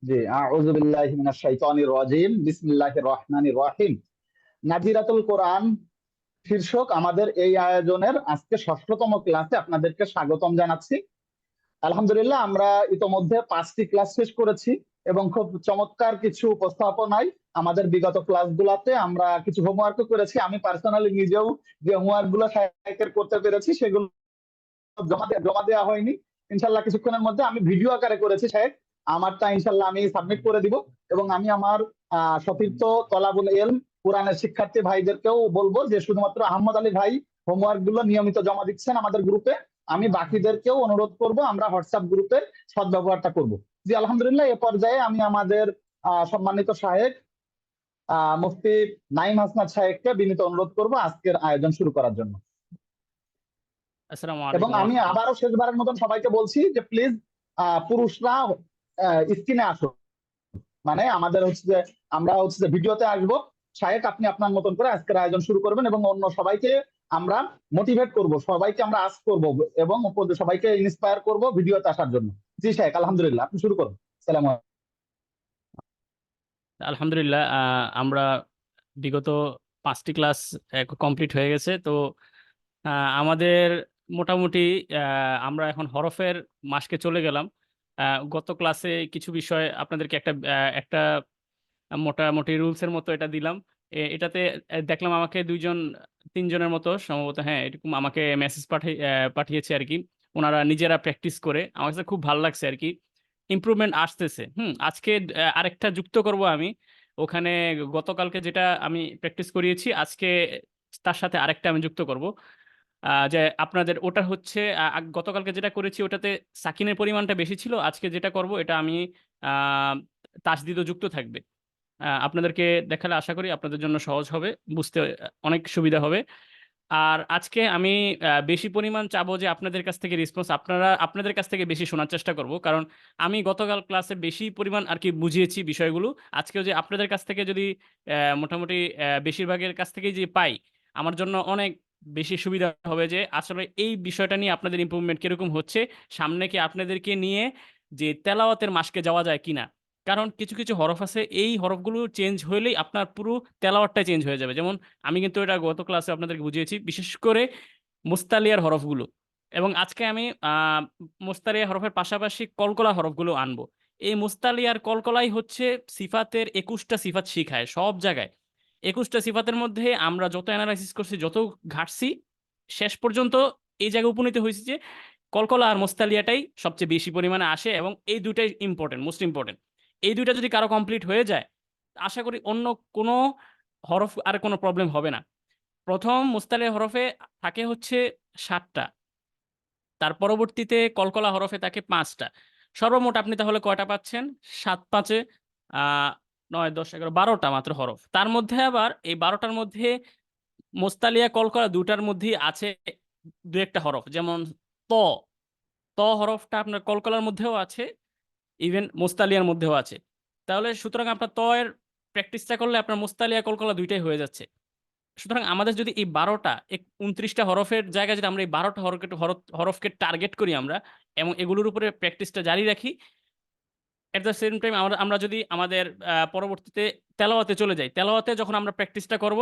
জি, আউযু বিল্লাহি মিনাশ শাইতানির রাজিম। বিসমিল্লাহির রহমানির রহিম। নাজিরাতুল কোরআন শীর্ষক আমাদের এই আয়োজনের আজকে ৬ষ্ঠতম ক্লাসে আপনাদেরকে স্বাগতম জানাচ্ছি। আলহামদুলিল্লাহ, আমরা ইতোমধ্যে 5টি ক্লাস শেষ করেছি এবং খুব চমৎকার কিছু উপস্থাপনায় আমাদের বিগত ক্লাসগুলোতে আমরা কিছু হোমওয়ার্কও করেছি। আমি পার্সোনালি নিজেও যে হোমওয়ার্ক গুলো শাইখের করতে পেরেছি সেগুলো জমা দেওয়া হয়নি। ইনশাল্লাহ কিছুক্ষণের মধ্যে আমি ভিডিও আকারে করেছি শাইখ, আমারটা ইনশাল্লাহ আমি সাবমিট করে দিব। এবং আমি আমার সতীর্থ তলাবুল এলম কোরআনের শিক্ষার্থী ভাইদেরকেও বলবো যে শুধুমাত্র আহমদ আলী ভাই হোমওয়ার্ক গুলো নিয়মিত জমা দিচ্ছেন আমাদের গ্রুপে, আমি বাকিদেরকেও অনুরোধ করব আমরা হোয়াটসঅ্যাপ গ্রুপের সদ্ব্যবহারটা করব। জি আলহামদুলিল্লাহ, এ পর্যায়ে আমি আমাদের সম্মানিত শাহেখ মুফতি নাইম হাসনাত শাহেখকে বিনীত অনুরোধ করব আজকের আয়োজন শুরু করার জন্য। আসসালামু এবং আলাইকুম আমি আবারও শেষবারের মতন সবাইকে বলছি যে প্লিজ পুরুষরা স্ক্রিনে আসুন। মানে আমাদের হচ্ছে যে আমরা হচ্ছে যে ভিডিওতে আসবো, শাহেক আপনি আপনার মতন করে আজকের আয়োজন শুরু করবেন এবং অন্য সবাইকে আমরা মোটিভেট করব, সবাইকে আমরা আস্ক করব এবং সবাইকে ইন্সপায়ার করব ভিডিওতে আসার জন্য। জি শাহেক, আলহামদুলিল্লাহ আপনি শুরু করুন। সালাম। আলহামদুলিল্লাহ। আমরা বিগত 5টি ক্লাস কমপ্লিট হয়ে গেছে। তো আমাদের মোটামুটি আমরা এখন হরফের মাসকে চলে গেলাম। গত ক্লাসে কিছু বিষয় আপনাদেরকে একটা মোটামুটি রুলসের মতো এটা দিলাম। এটাতে দেখলাম আমাকে 2-3 জনের মতো সম্ভবত, হ্যাঁ, এরকম আমাকে মেসেজ পাঠিয়েছে আর কি। ওনারা নিজেরা প্র্যাকটিস করে আমার কাছে খুব ভালো লাগছে আর কি। ইমপ্রুভমেন্ট আসতেছে। আজকে আরেকটা যুক্ত করব আমি। ওখানে গতকালকে যেটা আমি প্র্যাকটিস করিয়েছি, আজকে তার সাথে আরেকটা আমি যুক্ত করব। যে আপনাদের ওটা হচ্ছে গতকালকে যেটা করেছি ওটাতে সাকিনের পরিমাণটা বেশি ছিল। আজকে যেটা করব এটা আমি তাসদিদও যুক্ত থাকবে। আপনাদেরকে দেখালে আশা করি আপনাদের জন্য সহজ হবে, বুঝতে অনেক সুবিধা হবে। আর আজকে আমি বেশি পরিমাণ চাবো যে আপনাদের কাছ থেকে রেসপন্স, আপনাদের কাছ থেকে বেশি শোনার চেষ্টা করব। কারণ আমি গতকাল ক্লাসে বেশি পরিমাণ আর কি বুঝিয়েছি বিষয়গুলো। আজকেও যে আপনাদের কাছ থেকে যদি মোটামুটি বেশিরভাগের কাছ থেকেই যে পাই, আমার জন্য অনেক বেশি সুবিধা হবে যে আসলে এই বিষয়টা নিয়ে আপনাদের ইমপ্রুভমেন্ট কিরকম হচ্ছে, সামনে কি আপনাদেরকে নিয়ে যে তেলাওয়াতের মাসকে যাওয়া যায় কিনা। কারণ কিছু কিছু হরফ আছে, এই হরফগুলো চেঞ্জ হলেই আপনার পুরো তেলাওয়াতটাই চেঞ্জ হয়ে যাবে। যেমন আমি কিন্তু এটা গত ক্লাসে আপনাদেরকে বুঝিয়েছি, বিশেষ করে মুস্তালিয়ার হরফগুলো। এবং আজকে আমি মুস্তালিয়া হরফের পাশাপাশি কলকলা হরফগুলো আনবো। এই মুস্তালিয়ার কলকলাই হচ্ছে সিফাতের 21টা সিফাত শিখায় সব জায়গায়। 21টা সিফাতের মধ্যে আমরা যত অ্যানালাইসিস করছি, যত ঘাটছি, শেষ পর্যন্ত এই জায়গায় উপনীত হয়েছি যে কলকলা আর মুস্তালিয়াটাই সবচেয়ে বেশি পরিমাণে আসে এবং এই দুটাই ইম্পর্টেন্ট, মোস্ট ইম্পর্টেন্ট। এই দুইটা যদি কারো কমপ্লিট হয়ে যায়, আশা করি অন্য কোনো হরফ আর কোনো প্রবলেম হবে না। প্রথম মুস্তালিয়া হরফে থাকে হচ্ছে 7টা, তার পরবর্তীতে কলকলা হরফে থাকে 5টা। সর্বমোট আপনি তাহলে কয়টা পাচ্ছেন? 7 5 9 10 11 12টা মাত্র হরফ। তার মধ্যে আবার এই 12টার মধ্যে মুস্তালিয়া কলকলা দুটার মধ্যেই আছে 2-1টা হরফ, যেমন ত। ত হরফটা আপনার কলকলার মধ্যেও আছে, ইভেন মুস্তালিয়ার মধ্যেও আছে। তাহলে সুতরাং আপনার ত এর প্র্যাকটিসটা করলে আপনার মুস্তালিয়া কলকলা দুইটাই হয়ে যাচ্ছে। সুতরাং আমাদের যদি এই 12টা 29টা হরফের জায়গায় যদি আমরা এই 12টা হরফকে টার্গেট করি আমরা এবং এগুলোর উপরে প্র্যাকটিসটা জারি রাখি, এট দ্য সেম টাইম আমরা যদি আমাদের পরবর্তীতে তেলাওয়াতে চলে যাই, তেলাওয়াতে যখন আমরা প্র্যাকটিসটা করব,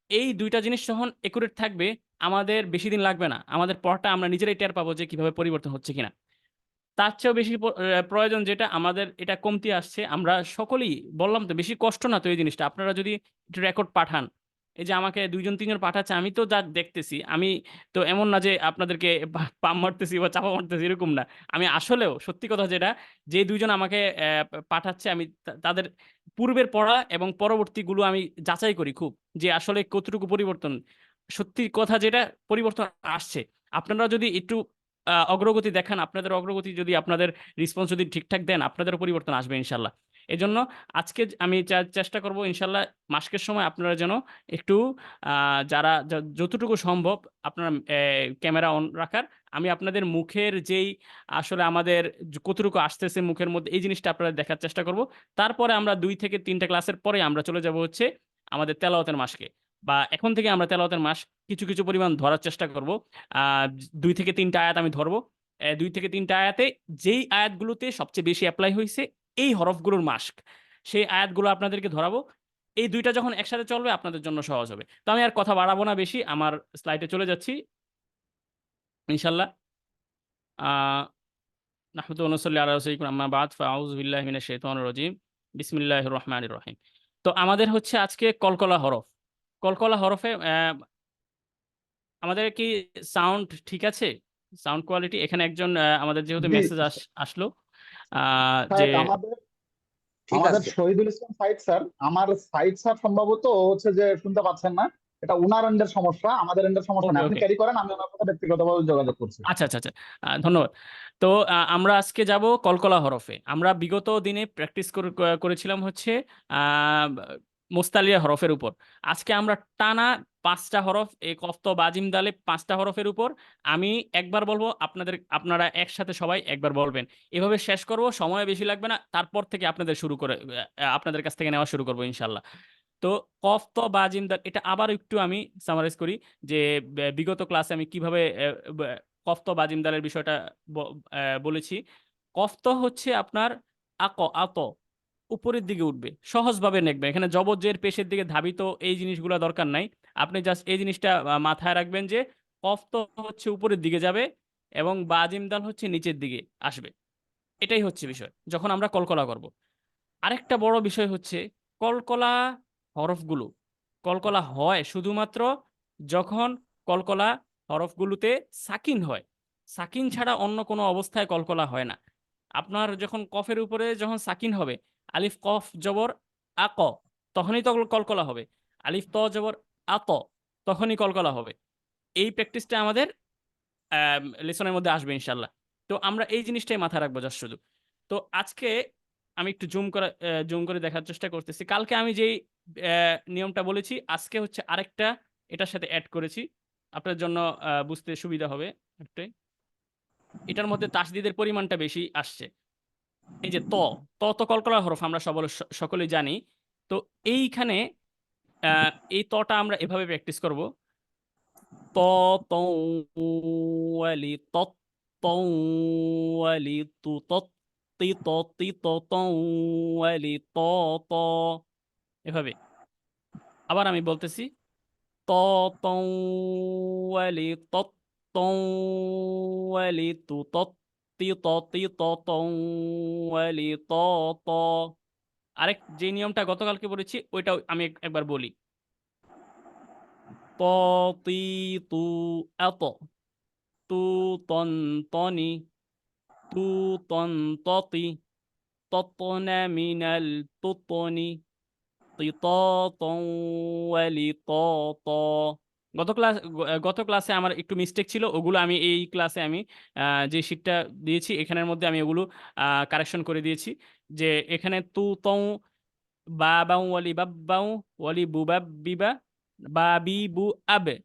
এই 2টা জিনিস যখন একুরেট থাকবে, আমাদের বেশি দিন লাগবে না। আমাদের পড়াটা আমরা নিজেরাই টের পাবো যে কিভাবে পরিবর্তন হচ্ছে কিনা। তার চেয়েও বেশি প্রয়োজন যেটা আমাদের, এটা কমতি আসছে। আমরা সকলেই বললাম তো, বেশি কষ্ট না তো এই জিনিসটা। আপনারা যদি একটু রেকর্ড পাঠান, এই যে আমাকে 2-3 জন পাঠাচ্ছে, আমি তো যা দেখতেছি, আমি তো এমন না যে আপনাদেরকে পাম মারতেছি বা চাপা মারতেছি, এরকম না। আমি আসলেও সত্যি কথা যেটা, যে 2জন আমাকে পাঠাচ্ছে, আমি তাদের পূর্বের পড়া এবং পরবর্তীগুলো আমি যাচাই করি খুব, যে আসলে কতটুকু পরিবর্তন, সত্যি কথা যেটা পরিবর্তন আসছে। আপনারা যদি একটু অগ্রগতি দেখান, আপনাদের অগ্রগতি যদি, আপনাদের রেসপন্স যদি ঠিকঠাক দেন, আপনাদেরও পরিবর্তন আসবে ইনশাল্লাহ। এজন্য আজকে আমি চেষ্টা করব ইনশাল্লাহ মাসকের সময় আপনারা যেন একটু যারা যতটুকু সম্ভব আপনারা ক্যামেরা অন রাখার। আমি আপনাদের মুখের যেই আসলে আমাদের কতটুকু আসতেছে মুখের মধ্যে, এই জিনিসটা আপনারা দেখার চেষ্টা করব। তারপরে আমরা 2 থেকে 3টা ক্লাসের পরে আমরা চলে যাব হচ্ছে আমাদের তেলাওয়াতের মাসকে, বা এখন থেকে আমরা তেলাওয়াতের মাস কিছু কিছু পরিমাণ ধরার চেষ্টা করব। 2 থেকে 3টা আয়াত আমি ধরবো। 2 থেকে 3টা আয়াতে যেই আয়াতগুলোতে সবচেয়ে বেশি অ্যাপ্লাই হয়েছে, এই হরফগুলোর মাস্ক, সেই আয়াতগুলো আপনাদেরকে ধরাবো। এই দুইটা যখন একসাথে চলবে আপনাদের জন্য সহজ হবে। তো আমি আর কথা বাড়াবো না বেশি, আমার স্লাইডে চলে যাচ্ছি ইনশাল্লাহ। আহ নাহমাদুহু ওয়া নুসাল্লি আলা রাসূলিল আম্মা বাদ ফাআউযু বিল্লাহি মিনাশ শাইতানির রাজীম বিসমিল্লাহির রহমানির রহিম। তো আমাদের হচ্ছে আজকে কলকলা হরফ। কলকলা হরফে আমাদের কি সাউন্ড ঠিক আছে? Sound quality? এখানে একজন আমাদের যেহেতু জি মেসেজ আসলো যে সাহেব, আমাদের ঠিক আমাদের আছে। শহীদুল ইসলাম সাইদ স্যার, আমার সাইদ স্যার সম্ভবত হচ্ছে যে শুনতে পাচ্ছেন না। এটা উনার এন্ডের সমস্যা, আমাদের এন্ডের সমস্যা না। ওকে আপনি ওকে ক্যারি করেন, আমি ওনার সাথে ব্যক্তিগতভাবে যোগাযোগ করছি। আচ্ছা আচ্ছা আচ্ছা ধন্যবাদ। তো আমরা আজকে যাব কলকলা হরফে। আমরা বিগত দিনে প্র্যাকটিস করেছিলাম হচ্ছে আহ, মুস্তালিয়া হরফের উপর। আজকে আমরা টানা 5টা হরফ, এই কফ তো বা জিম দালে 5টা হরফের উপর আমি একবার বলবো, আপনারা একসাথে সবাই একবার বলবেন। এভাবে শেষ করব, সময় বেশি লাগবে না। তারপর থেকে আপনাদের কাছ থেকে নেওয়া শুরু করবো ইনশাল্লাহ। তো কফ তো বা জিম দাল, এটা আবার একটু আমি সামারাইজ করি যে বিগত ক্লাসে আমি কিভাবে কফ তো বা জিম দালের বিষয়টা বলেছি। কফ তো হচ্ছে আপনার আত উপরের দিকে উঠবে, সহজভাবে নেকবে। এখানে জবর পেশের দিকে ধাবিত এই জিনিসগুলো দরকার নাই। আপনি জাস্ট এই জিনিসটা মাথায় রাখবেন যে কফ তো হচ্ছে উপরের দিকে যাবে এবং বা জিম দাল হচ্ছে নিচের দিকে আসবে। এটাই হচ্ছে বিষয় যখন আমরা কলকলা করব। আরেকটা বড় বিষয় হচ্ছে কলকলা হরফগুলো কলকলা হয় শুধুমাত্র যখন কলকলা হরফগুলোতে সাকিন হয়। সাকিন ছাড়া অন্য কোনো অবস্থায় কলকলা হয় না। আপনার যখন কফের উপরে যখন সাকিন হবে, আলিফ কফ জবর আক, তখনই তো কলকলা হবে। আলিফ ত জবর আত, তখনই কলকলা হবে। এই প্র্যাকটিসটা আমাদের লেসনের মধ্যে আসবে ইনশাল্লাহ। তো আমরা এই জিনিসটাই মাথায় রাখবো জাস্ট শুধু। তো আজকে আমি একটু জুম করে দেখার চেষ্টা করতেছি। কালকে আমি যেই নিয়মটা বলেছি আজকে হচ্ছে আরেকটা এটার সাথে অ্যাড করেছি, আপনার জন্য বুঝতে সুবিধা হবে একটাই। এটার মধ্যে তাসদিদের পরিমাণটা বেশি আসছে। এই যে তো কলকলা হরফ আমরা সকলেই জানি। তো এইখানে এই তটা আমরা এভাবে প্র্যাকটিস করব। ত তলি তত তলি তু তত তি তি তলি ত এভাবে। আবার আমি বলতেছি ত তলি তত তলি তু তত তি তলি ত। আরেক যে নিয়মটা গতকালকে বলেছি ওইটাও আমি একবার বলি। ত তি তু এত তু তন তনি তু তন ততি ততনা মিনাল তুতনি তিতাতন ওয়ালিতাত। গত ক্লাসে আমার একটু মিস্টেক ছিল, ওগুলো আমি এই ক্লাসে আমি যে শিটটা দিয়েছি এখানের মধ্যে আমি ওগুলো কারেকশন করে দিয়েছি। যে এখানে তু তং বা বাউ ওয়ালি বাব্বাউ ওয়ালি বুবাব বিবা বা বি বু আবে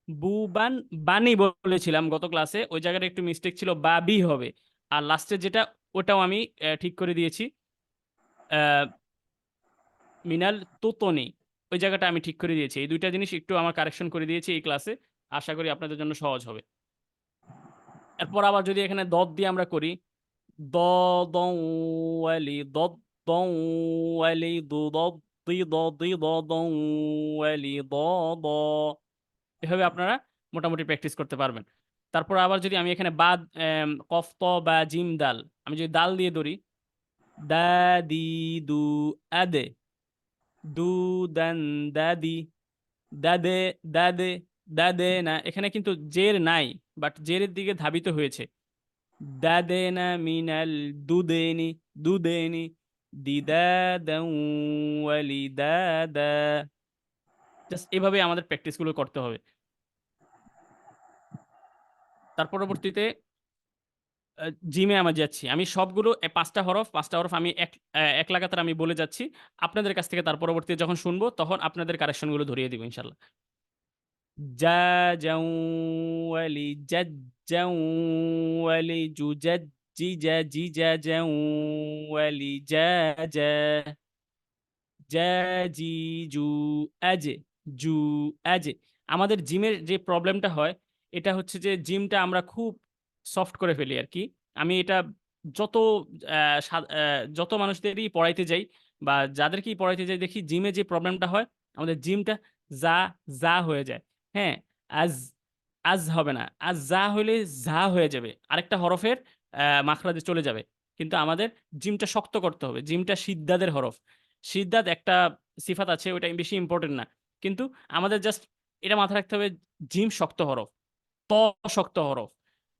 বুবান বানি বলেছিলাম গত ক্লাসে, ওই জায়গাটা একটু মিস্টেক ছিল, বা বি হবে। আর লাস্টে যেটা ওটাও আমি ঠিক করে দিয়েছি, মিনাল তোতনি, ওই জায়গাটা আমি ঠিক করে দিয়েছি। এই দুইটা জিনিস একটু আমার কারেকশন করে দিয়েছি এই ক্লাসে। আশা করি আপনাদের জন্য সহজ হবে। এরপর আবার যদি এখানে দদ দিয়ে আমরা করি, দ দং ওয়ালি দদ দং ওয়ালি দু দদ দি দ দি দ দং ওয়ালি দ দ। এভাবে আপনারা মোটামুটি প্র্যাকটিস করতে পারবেন। তারপর আবার যদি আমি এখানে বাদ কফ ত বা জিম দাল, আমি যদি দাল দিয়ে ধরি, দা দি দু আদে দু দান দাদি দাদে দাদে দাদে না, এখানে কিন্তু জের নাই, বাট জেরের দিকে ধাবিত হয়েছে। দাদে না মিনাল দুদেনি দুদেনি দিদাদাউ ওয়ালিদাদা। জাস্ট এভাবে আমাদের প্র্যাকটিসগুলো করতে হবে। তার পরবর্তীতে জিমে আমি যাচ্ছি। আমি সবগুলো 5টা হরফ আমি এক লাগাতার আমি বলে যাচ্ছি। আপনাদের কাছ থেকে তার পরবর্তীতে যখন শুনবো তখন আপনাদের কারেকশনগুলো ধরিয়ে দিব ইনশাল্লাহ। জা যাউ ওয়ালি জাজ্জাউ ওয়ালি জুজাজ জিজা জিজা যাউ ওয়ালি জা জা জা জি জু আজে জু আজে। আমাদের জিমের যে প্রবলেমটা হয় এটা হচ্ছে যে জিমটা আমরা খুব সফট করে ফেলি আর কি। আমি এটা যত যত মানুষদেরই পড়াইতে যাই বা যাদেরকেই পড়াইতে যাই দেখি জিমে যে প্রবলেমটা হয়, আমাদের জিমটা যা যা হয়ে যায়। হ্যাঁ, আজ আজ হবে না, আজ যা হইলে যা হয়ে যাবে, আরেকটা হরফের মাখরাজে চলে যাবে। কিন্তু আমাদের জিমটা শক্ত করতে হবে। জিমটা সিদ্দাদের হরফ। সিদ্দাত একটা সিফাত আছে, ওটা বেশি ইম্পর্টেন্ট না, কিন্তু আমাদের জাস্ট এটা মাথায় রাখতে হবে, জিম শক্ত হরফ, ত শক্ত হরফ।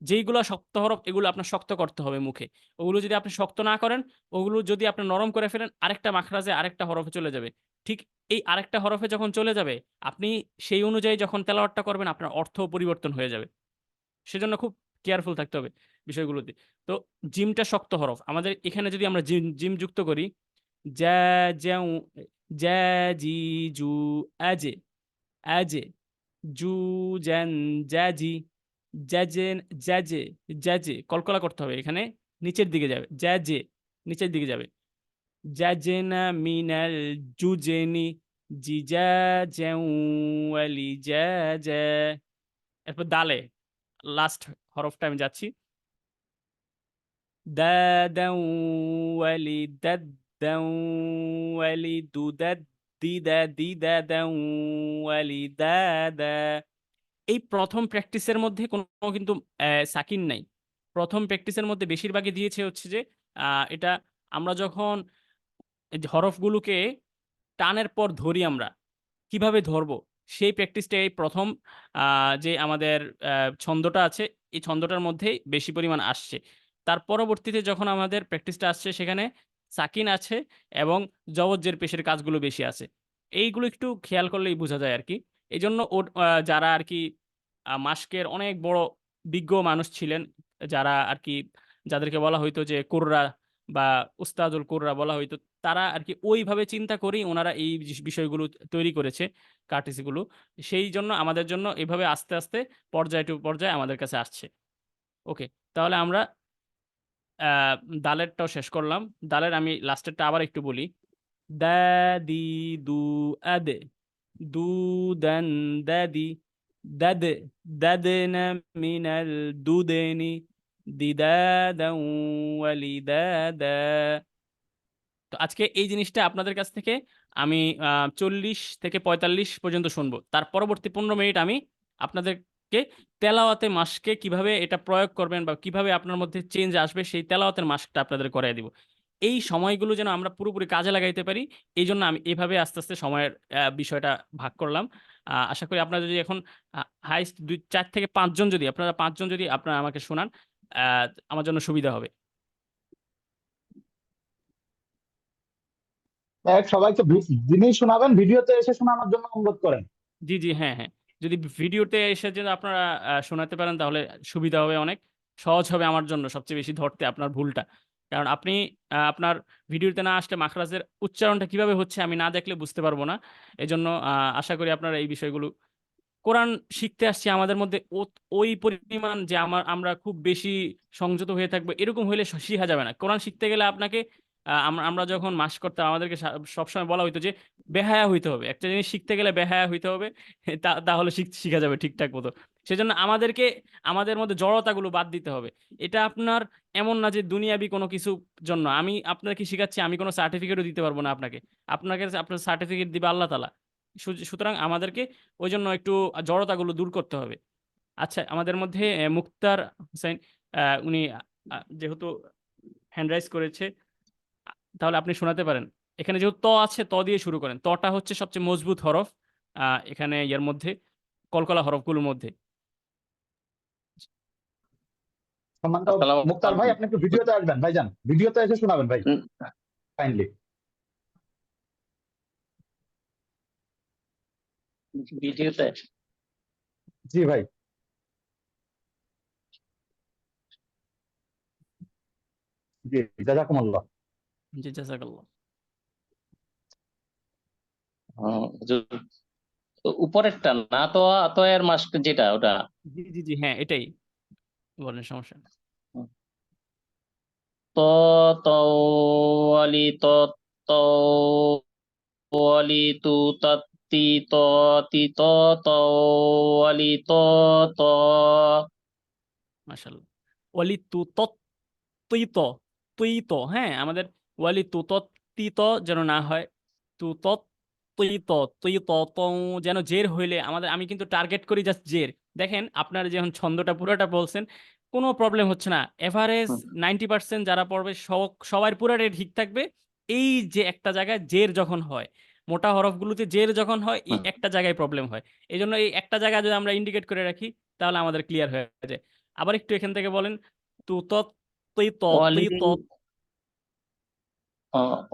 যেইগুলো শক্ত হরফ এগুলো আপনার শক্ত করতে হবে মুখে। ওগুলো যদি আপনি শক্ত না করেন, ওগুলো যদি আপনি নরম করে ফেলেন, আরেকটা মাখরাজে আরেকটা হরফে চলে যাবে। ঠিক এই আরেকটা হরফে যখন চলে যাবে, আপনি সেই অনুযায়ী যখন তেলাওয়াতটা করবেন, আপনার অর্থ পরিবর্তন হয়ে যাবে। সেজন্য খুব কেয়ারফুল থাকতে হবে বিষয়গুলোতে। তো জিমটা শক্ত হরফ। আমাদের এখানে যদি আমরা জিম জিম যুক্ত করি, জ্যা জ্যাউ, জ্যা জি জু, আজে আজে, জু জ্যান জ্যাজি, জ্যাজেন জ্যাজে, জ্যাজে কলকলা করতে হবে, এখানে নিচের দিকে যাবে, জ্যাজে নিচের দিকে যাবে, জ্যাজেনা মিনাল জুজেনি, জি জ্যা জ্যাউ আলি জ্যা জ্যা। এরপর দালে লাস্ট হরফটা আমি যাচ্ছি, দা দাউ আলি দাদ দাউ আলি দু দাদ দি দা দি দা দাউ আলি দা দা। এই প্রথম প্র্যাকটিসের মধ্যে কোনো কিন্তু সাকিন নাই। প্রথম প্র্যাকটিসের মধ্যে বেশিরভাগই দিয়েছে হচ্ছে যে এটা আমরা যখন এই যে হরফগুলোকে টানের পর ধরি, আমরা কিভাবে ধরবো সেই প্র্যাকটিসটা এই প্রথম যে আমাদের ছন্দটা আছে, এই ছন্দটার মধ্যেই বেশি পরিমাণ আসছে। তার পরবর্তীতে যখন আমাদের প্র্যাকটিসটা আসছে, সেখানে সাকিন আছে এবং জবজ্জের পেশের কাজগুলো বেশি আছে। এইগুলো একটু খেয়াল করলেই বোঝা যায় আর কি। এই জন্য যারা আর কি মাস্কের অনেক বড় বিজ্ঞ মানুষ ছিলেন, যারা আর কি যাদেরকে বলা হইতো যে কুররা বা উস্তাদুল কুররা বলা হইতো, তারা আর কি ওইভাবে চিন্তা করেই ওনারা এই বিষয়গুলো তৈরি করেছে, কার্টেসিগুলো। সেই জন্য আমাদের জন্য এভাবে আস্তে আস্তে পর্যায় টু পর্যায়ে আমাদের কাছে আসছে। ওকে, তাহলে আমরা আহ, দালেরটাও শেষ করলাম। দালের আমি লাস্টেরটা আবার একটু বলি, দা দি দু আদে, দু দেন দাদি, দাদে দাদেনা মিনাল দুদেনি, দিদা দাউ ওয়ালি দাদা। তো আজকে এই জিনিসটা আপনাদের কাছ থেকে আমি 40 থেকে 45 পর্যন্ত শুনবো। তার পরবর্তী 15 মিনিট আমি আপনাদেরকে তেলাওয়াতে মাস্কে কিভাবে এটা প্রয়োগ করবেন বা কিভাবে আপনার মধ্যে চেঞ্জ আসবে, সেই তেলাওয়াতের মাস্কটা আপনাদের করাই দিব। এই সময়গুলো যেন আমরা পুরোপুরি কাজে লাগাইতে পারি, এই জন্য আমি এভাবে আস্তে আস্তে সময়ের বিষয়টা ভাগ করলাম। আশা করি আপনারা যদি এখন হাইস্ট 4 থেকে 5 জন, যদি আপনারা 5 জন যদি আপনারা আমাকে শোনান, আমার জন্য সুবিধা হবে। সবাইকে যিনি শোনাবেন ভিডিওতে এসে শোনানোর জন্য অনুরোধ করেন। জি জি, হ্যাঁ হ্যাঁ, যদি ভিডিওতে এসে যদি আপনারা শোনাতে পারেন, তাহলে সুবিধা হবে, অনেক সহজ হবে আমার জন্য সবচেয়ে বেশি ধরতে আপনার ভুলটা। কারণ আপনি আপনার ভিডিওতে না আসলে মাখরাজের উচ্চারণটা কিভাবে হচ্ছে আমি না দেখলে বুঝতে পারবো না। এজন্য আশা করি আপনারা এই বিষয়গুলো, কোরআন শিখতে আসছি, আমাদের মধ্যে ওই পরিমাণ যে আমরা খুব বেশি সংযত হয়ে থাকবো এরকম হলে শিখা যাবে না। কোরআন শিখতে গেলে আপনাকে আমরা যখন মাস করতাম, আমাদেরকে সবসময় বলা হইতো যে বেহায়া হইতে হবে, একটা জিনিস শিখতে গেলে বেহায়া হইতে হবে, তাহলে শিখা যাবে ঠিকঠাক মতো। সেজন্য আমাদেরকে আমাদের মধ্যে জড়তাগুলো বাদ দিতে হবে। এটা আপনার এমন না যে দুনিয়াবি কোনো কিছু জন্য আমি আপনাকে শিখাচ্ছি, আমি কোনো সার্টিফিকেটও দিতে পারবো না আপনাকে। আপনাকে আপনার সার্টিফিকেট দিবে আল্লাহ তাআলা। সুতরাং আমাদেরকে ওই জন্য একটু জড়তাগুলো দূর করতে হবে। আচ্ছা, আমাদের মধ্যে মুক্তার হোসেন, উনি যেহেতু হ্যান্ড রাইজ করেছে, তাহলে আপনি শোনাতে পারেন। এখানে যেহেতু ত আছে, ত দিয়ে শুরু করেন। তটা হচ্ছে সবচেয়ে মজবুত হরফ এখানে এর মধ্যে, কলকলা হরফগুলোর মধ্যে। সম্মানিত আসসালামু মুক্তার ভাই, আলাইকুম। আপনি একটু ভিডিওতে আসবেন ভাইজান, ভিডিওতে এসে শোনাবেন ভাই, উম, কাইন্ডলি। ভিডিওতে জি ভাই। জি, জাজাকুমুল্লাহ। জি, জাযাকাল্লাহ। হুজুর, উপরেরটা না তো, তো এর মাস্ক যেটা ওটা। জি জি জি, হ্যাঁ এটাই বলেন, সমস্যা নেই। তো তো আলি তো তো আলি তু তত্তি তো তি তো তো আলি তো তো। মাশাআল্লাহ। ওয়ালি তু তত তুই তো তুই তো, হ্যাঁ, আমাদের ওয়ালি তু ত তি ত যেন না হয়। তু ত তুই তো তো যেন জের হইলে আমাদের, আমি কিন্তু টার্গেট করি জাস্ট জের। দেখেন আপনার যখন ছন্দটা পুরোটা বলছেন কোনো প্রবলেম হচ্ছে না, এভারেজ হুম, 90% যারা পড়বে সবার পুরাটাই ঠিক থাকবে। এই যে একটা জায়গায় জের যখন হয়, মোটা হরফগুলোতে জের যখন হয়, এই হুম। একটা জায়গায় প্রবলেম হয়। এই জন্য এই একটা জায়গায় যদি আমরা ইন্ডিকেট করে রাখি তাহলে আমাদের ক্লিয়ার হয়ে যায়। আবার একটু এখান থেকে বলেন, তু ত তুই ত অলি তুই ত।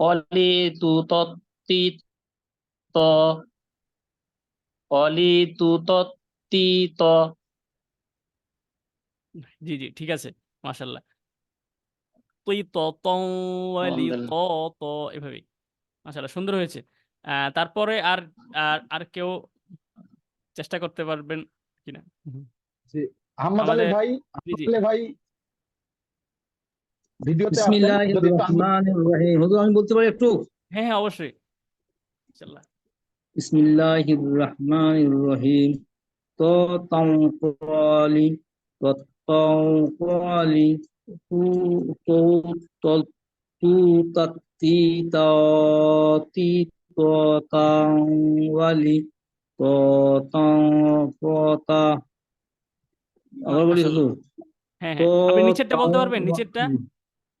অলি তু ত তি ত অলি তু ত তি ত। জি জি ঠিক আছে, মাশাল্লাহ। তুই ত তং ওয়ালি ত আলহামদুলিল্লাহ। ত, এভাবেই মাশাল্লাহ সুন্দর হয়েছে। তারপরে আর আর আর কেউ চেষ্টা করতে পারবেন কিনা? হুম। জি, আহমদ আলী আমাদের, ভাই, জি আহমদ জি, আলী ভাই ভিডিওতে আছেন, বিসমিল্লাহির যদি একটু আনমিউট। রহমানির রহিম। হুজুর আমি বলতে পারি একটু? হ্যাঁ হ্যাঁ অবশ্যই, ইনশাল্লাহ। বিসমিল্লাহির রহমানির রহিম। তো তাও কালি, তো তাও কালি, তু তো তল, তু তাত্তি তাতি, তো তাও ওয়ালি, তো তাও তা। আবার বলি মাশাল্লাহ, হুজুর। হ্যাঁ তো হ্যাঁ, আপনি নিচেরটা তাও, বলতে পারবেন, নিচেরটা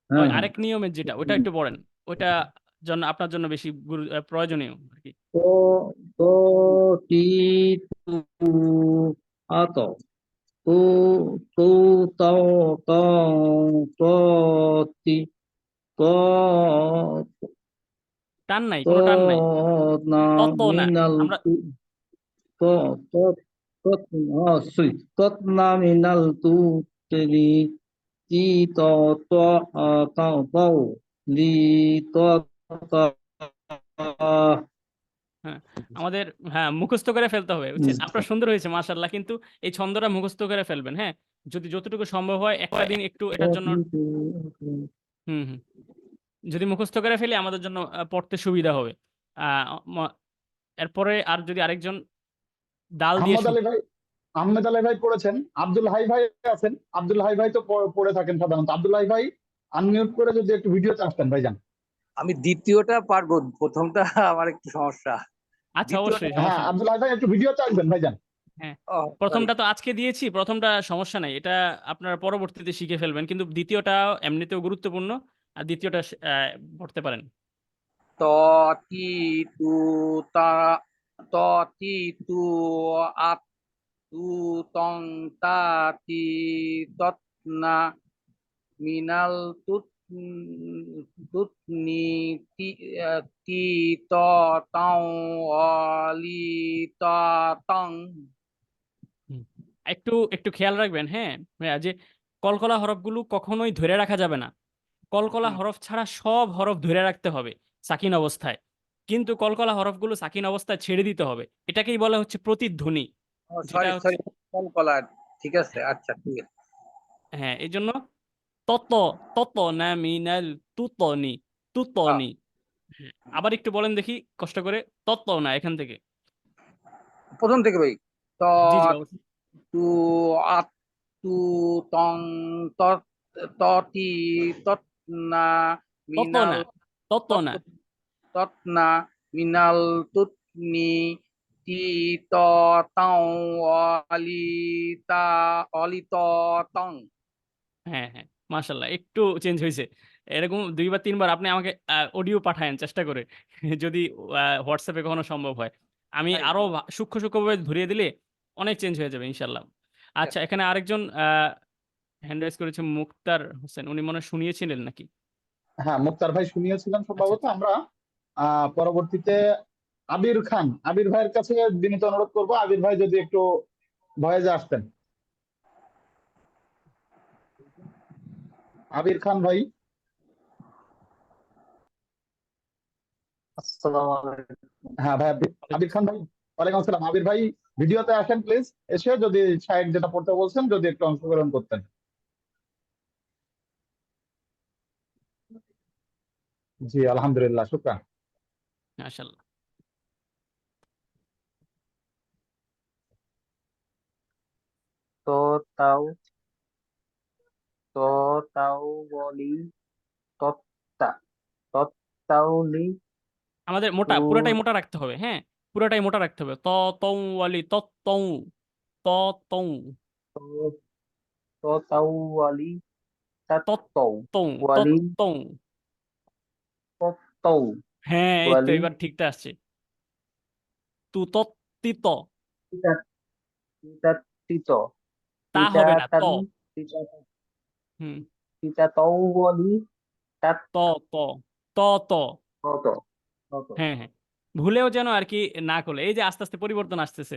ওই হ্যাঁ হ্যাঁ। আরেক নিয়মের যেটা, ওইটা একটু পড়েন। ওইটা জন্য আপনার জন্য বেশি প্রয়োজনীয় আর কি। তো তো তি তু আত, তু তু তাও তাও ত তি, ত টান নাই, ত কোনো টান নাই। না তত না, মিনাল আমরা তু, ত ত তত, সরি, তত না মিনাল তু তেলি, তি ত ত তাও তাও, লি ত তা। হ্যাঁ আমাদের, হ্যাঁ মুখস্থ করে ফেলতে হবে বুঝছেন। আপনার সুন্দর হয়েছে মাশাল্লাহ, কিন্তু এই ছন্দটা মুখস্থ করে ফেলবেন, হ্যাঁ, যদি যতটুকু সম্ভব হয় একটা দিন একটু এটার জন্য। হুম হুম, যদি মুখস্থ করে ফেলি আমাদের জন্য পড়তে সুবিধা হবে। আহ ম- এরপরে আর যদি আরেকজন দাল দিয়ে আহমদ শুরু। আলী ভাই, আহমেদ আলী ভাই পড়েছেন, আব্দুল হাই ভাই আছেন, আব্দুল হাই ভাই তো পড়ে থাকেন সাধারণত। আব্দুল হাই ভাই আনমিউট করে যদি একটু ভিডিওতে আসতেন ভাইজান। আমি দ্বিতীয়টা পারবো, প্রথমটা আমার একটু সমস্যা। আচ্ছা দ্বিতীয়টা অবশ্যই, হ্যাঁ সমস্যা নেই। আব্দুল হাই ভাই একটু ভিডিওতে আসবেন ভাইজান। হ্যাঁ, সরি। প্রথমটা তো আজকে দিয়েছি, প্রথমটা সমস্যা নাই, এটা আপনারা পরবর্তীতে শিখে ফেলবেন, কিন্তু দ্বিতীয়টা এমনিতেও গুরুত্বপূর্ণ। আর দ্বিতীয়টা পড়তে পারেন। ত তি তু তা, ত তি তু আত, তু তং তা তি তৎ না মিনাল তুত, তুত নি তি, তি ত তাও অলি তা তং। হুম। একটু একটু খেয়াল রাখবেন, হ্যাঁ ভাইয়া, যে কলকলা হরফগুলো কখনোই ধরে রাখা যাবে না। কলকলা হুম, হরফ ছাড়া সব হরফ ধরে রাখতে হবে সাকিন অবস্থায়, কিন্তু কলকলা হরফগুলো সাকিন অবস্থায় ছেড়ে দিতে হবে। এটাকেই বলা হচ্ছে প্রতিধ্বনি, যেটা সরি হচ্ছে, সরি, কোন কলার? ঠিক আছে, আচ্ছা ঠিক আছে। হ্যাঁ এই জন্য তত তত না মিনাল তুতনি, হ্যাঁ, তুতনি। হ্যাঁ, আবার একটু বলেন দেখি কষ্ট করে, তত না এখান থেকে। প্রথম থেকে ভাই। ত জি জি অবশ্যই। তু আত, তু তং তৎ, ততি তৎ না তত মিনাল, না, তত তৎ না, তৎ না মিনাল তুতনি, তি ত তাও অলি তা, অলি ত তং। হ্যাঁ হ্যাঁ মাশাল্লাহ, একটু চেঞ্জ হয়েছে। এরকম দুইবার তিনবার আপনি আমাকে অডিও পাঠায়েন চেষ্টা করে, যদি হোয়াটসঅ্যাপে কখনো সম্ভব হয়। আমি তাই, আরো সূক্ষ্ম সূক্ষ্মভাবে ধরিয়ে দিলে অনেক চেঞ্জ হয়ে যাবে ইনশাল্লাহ। ঠিক আচ্ছা, আছে। এখানে আরেকজন হ্যান্ড রাইজ করেছে, মুক্তার হোসেন, উনি মনে হয় শুনিয়েছিলেন নাকি? হ্যাঁ মুক্তার ভাই শুনিয়েছিলেন আচ্ছা সম্ভবত। আচ্ছা। আমরা পরবর্তীতে আবির খান, আবির ভাইয়ের কাছে বিনীত অনুরোধ করবো, আবির ভাই যদি একটু ভয়েসে আসতেন। আবির খান ভাই। আসসালামু আলাইকুম। হ্যাঁ ভাই, আবির খান ভাই। ওয়ালাইকুম আসসালাম। আবির ভাই ভিডিওতে আসেন প্লিজ, এসে যদি সাইড যেটা পড়তে বলছেন যদি একটু অংশগ্রহণ করতেন। জি আলহামদুলিল্লাহ, শুকরান। মাশাল্লাহ। তো তাও, ততাওয়ালি তত্তা তত্তাওলি আমাদের মোটা তু পুরোটাই মোটা রাখতে হবে, হ্যাঁ, পুরোটাই মোটা রাখতে হবে। তৌ ওয়ালি তৌ তৌ ততাওয়ালি তাত্তৌ ওয়ালি তৌ। তত্তৌ হ্যাঁ, এই তো ওয়ালি এবার ঠিকটা আসছে। তু তিত, তিতা তিতাত্তিত তা হবে না, তিতাতান তিতা হুম, তিতাতৌয়ালি তাত ত ত ত ত তত তত হ্যাঁ হ্যাঁ, ভুলেও যেন আর কি না করলে। এই যে আস্তে আস্তে পরিবর্তন আসতেছে।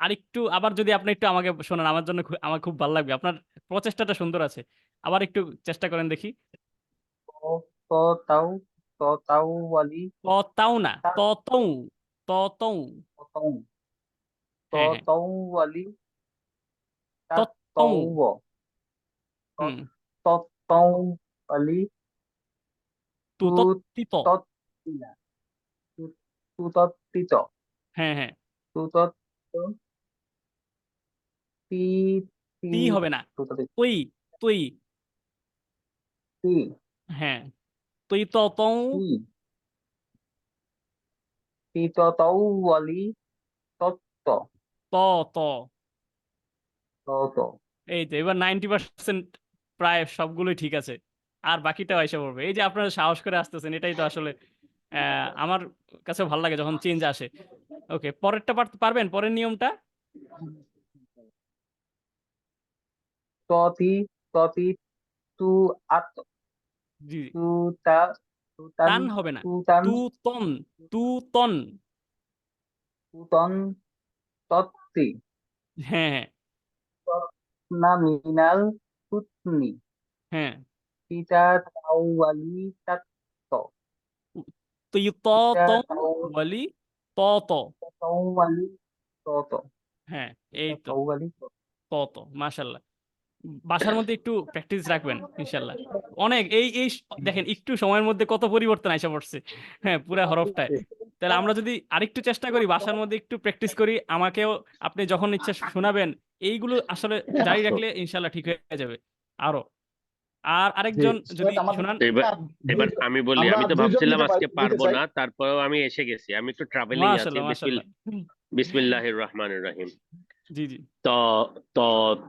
আর একটু আবার যদি আপনি একটু আমাকে শোনান, আমার জন্য আমার খুব ভালো লাগবে, আপনার প্রচেষ্টাটা সুন্দর আছে। আবার একটু চেষ্টা করেন দেখি। ততাও ততাওয়ালি ত তাও না, তাত তৌ তৌ। ততৌ হ্যাঁ হ্যাঁ, ততৌয়ালি তৌ, তাত্তৌব হুম, তত্তৌয়ালি তু তিত, তুতত্তিনা তুতত্তিত হ্যাঁ হ্যাঁ, তুতত্ত তি তি তি হবে না, তুততি তুই তুই, তি হ্যাঁ, তুই তৌ তি তিততৌয়ালি তত্ত ত ত। তত এই তো এবার 90% প্রায় সবগুলোই ঠিক আছে। আর বাকিটাও এসে পড়বে। এই যে আপনারা সাহস করে আসতেছেন, এটাই তো আসলে আমার কাছে ভালো লাগে যখন চেঞ্জ আসে। ওকে, পরেরটা পারবেন, পরের নিয়মটা? ততি ততি তু আত জি, তুতা তুতান তান হবে না, তুতান তু তন, তু তন, তুতন তত্তি হ্যাঁ হ্যাঁ না মিনাল তুতনি হ্যাঁ, তিতা তাওয়ালি তাত্ত তুই ত তিতা তং বলি ত ত, তাওয়ালি তত হ্যাঁ, এই তিতা তো তাওয়ালি ত ত, মাশাল্লাহ। বাসার মধ্যে একটু প্র্যাকটিস রাখবেন ইনশাল্লাহ। অনেক এই দেখেন একটু সময়ের মধ্যে কত পরিবর্তন আইসা পড়ছে, হ্যাঁ, পুরা হরফটায়। তাহলে আমরা যদি আরেকটু চেষ্টা করি, বাসার মধ্যে একটু প্র্যাকটিস করি, আমাকেও আপনি যখন ইচ্ছা শোনাবেন, এইগুলো আসলে জারি রাখলে ইনশাল্লাহ ঠিক হয়ে যাবে আরো। আর জি আরেকজন যদি শেখ, আমাদের শোনান। এবার এবার আমি বলি, আমরা আমি তো দুইজন ভাবছিলাম নিতে আজকে নিতে পারবো চাই। না, তারপরেও আমি এসে গেছি। আমি একটু ট্রাভেলিং আছি। মাশাল্লাহ মাশাল্লাহ, বিসমিল্লাহির রহমানির রহিম। জি জি, ত ত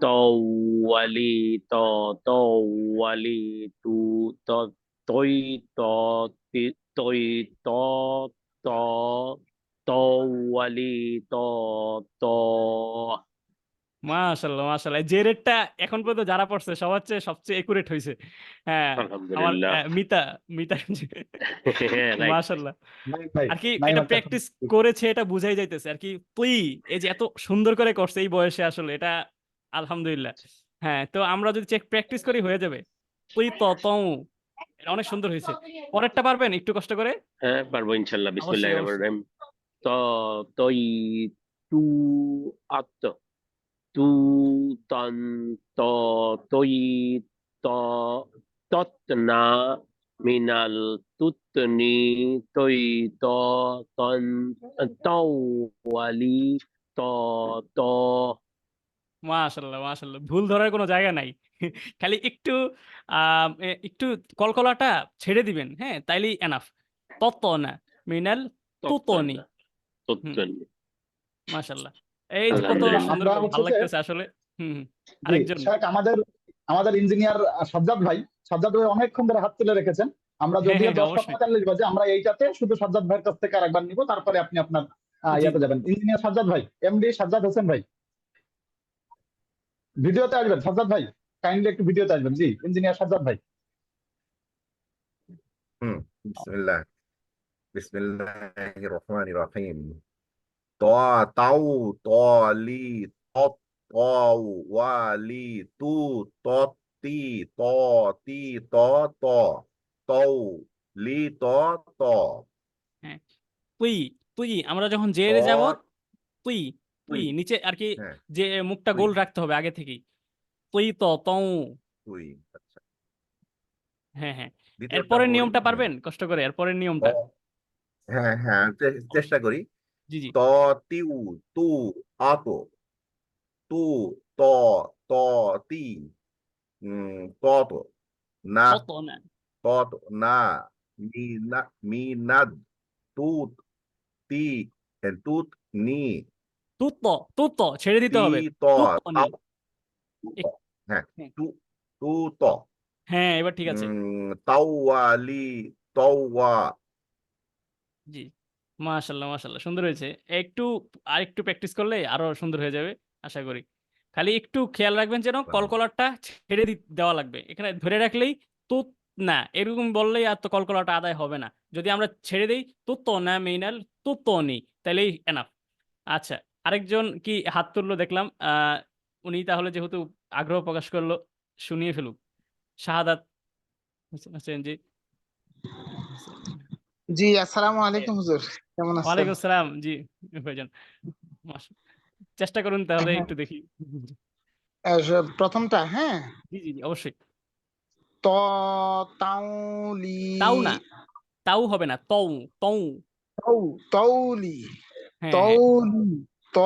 তওয়ালি ত তওয়ালি তু ত তই ত তি তই ত ত তওয়ালি ত ত। মাশাল্লাহ মাশাল্লাহ। যে রেটটা এখন পর্যন্ত যারা পড়ছে সবার চেয়ে সবচেয়ে একুরেট হয়েছে। হ্যাঁ, আমার আলহামদুলিল্লাহ। মিতা মিতা রাইট। মাশাল্লাহ। নাইম ভাই, আর কি নাইম এটা হচ্ছে এখন। প্র্যাকটিস করেছে, এটা বুঝাই যাইতেছে আর কি। তুই এই যে এত সুন্দর করে করছে এই বয়সে, আসলে এটা আলহামদুলিল্লাহ। হ্যাঁ, তো আমরা যদি চেক প্র্যাকটিস করি হয়ে যাবে। তুই তৌ, এটা অনেক সুন্দর হয়েছে। পরেরটা পারবেন একটু কষ্ট করে? হ্যাঁ, পারবো ইনশাল্লাহ। অবশ্যই বিসমিল্লাহির রহমানির অবশ্যই। রহিম। ত তই তু আত তু তন ত তই ত তত না মিনাল তুতনি তই ত তন তওয়ালি ত ত। মাশাল্লাহ মাশাল্লাহ, ভুল ধরার কোনো জায়গা নাই। খালি একটু একটু কলকলাটা ছেড়ে দিবেন, হ্যাঁ, তাইলেই এনাফ। তত না মিনাল তত তুতনি। না হুম, তুতনি। মাশাল্লাহ। এই যে কত আমরা আলহামদুলিল্লাহ। সুন্দর, আমরা হচ্ছে ভালো যে, লাগতেছে আসলে। হুম হুম। জি আরেকজন। শেখ, আমাদের আমাদের ইঞ্জিনিয়ার সাজ্জাদ ভাই অনেকক্ষণ ধরে হাত তুলে রেখেছেন। আমরা হ্যাঁ যদিও হ্যাঁ হ্যাঁ, 10টা অবশ্যই। 45 বাজে, আমরা এইটাতে শুধু সাজ্জাদ ভাইয়ের কাছ থেকে আরেকবার নিব, তারপরে আপনি আপনার জি ইয়াতে যাবেন। ইঞ্জিনিয়ার সাজ্জাদ ভাই, এমডি সাজ্জাদ হোসেন ভাই, ভিডিওতে আসবেন। সাজ্জাদ ভাই, কাইন্ডলি একটু ভিডিওতে আসবেন। জি, ইঞ্জিনিয়ার সাজ্জাদ ভাই। হুম বিসমিল্লাহ বিসমিল্লাহির রহমানির রহিম ত তাউ ত লি ত ত ওয়ালি তু ত তি ত তি ত ত তৌ লি ত ত হ্যাঁ, তুই তুই আমরা যখন ত জেরে যাব, তুই তুই তুই নিচে আর কি, হ্যাঁ যে মুখটা তুই গোল রাখতে হবে আগে থেকেই। তুই তৌ। তুই আচ্ছা, হ্যাঁ হ্যাঁ, দ্বিতীয়টা এরপরের বলি। নিয়মটা হ্যাঁ পারবেন কষ্ট করে? এরপরের ত নিয়মটা? হ্যাঁ হ্যাঁ চেষ্টা করি। জি জি, ত তিউ তু আত তু ত ত তি طاط না তত না طاط না মিনাদ তুত তি তুত নি তুত ছেড়ে দিতে তি হবে ত তুতনি তাও হ্যাঁ হ্যাঁ তু তু ত হ্যাঁ এবার ঠিক আছে তাওয়ালি তাওয়া জি মাশাল্লাহ মাশাল্লাহ সুন্দর হয়েছে একটু আর একটু প্র্যাকটিস করলে আরো সুন্দর হয়ে যাবে আশা করি খালি একটু খেয়াল রাখবেন যেন কলকলারটা ছেড়ে দেওয়া লাগবে এখানে ধরে রাখলেই তুত না এরকম বললেই আর তো কলকলাটা আদায় হবে না যদি আমরা ছেড়ে দিই তুত না মেইনাল তুত নি তাহলেই এনাফ আচ্ছা আরেকজন কি হাত তুললো দেখলাম উনি তাহলে যেহেতু আগ্রহ প্রকাশ করলো শুনিয়ে ফেলুক শাহাদাত হোসেন জি জি আসসালামু আলাইকুম হুজুর, কেমন আছেন? ওয়ালাইকুম আসসালাম জি ভাইজান চেষ্টা করুন তাহলে হ্যাঁ, একটু দেখি প্রথমটা হ্যাঁ, জি জি জি অবশ্যই ত তাউলি তাও না তাও হবে না তৌ তৌ তৌ তৌলি হ্যাঁ হ্যাঁ তৌলি ত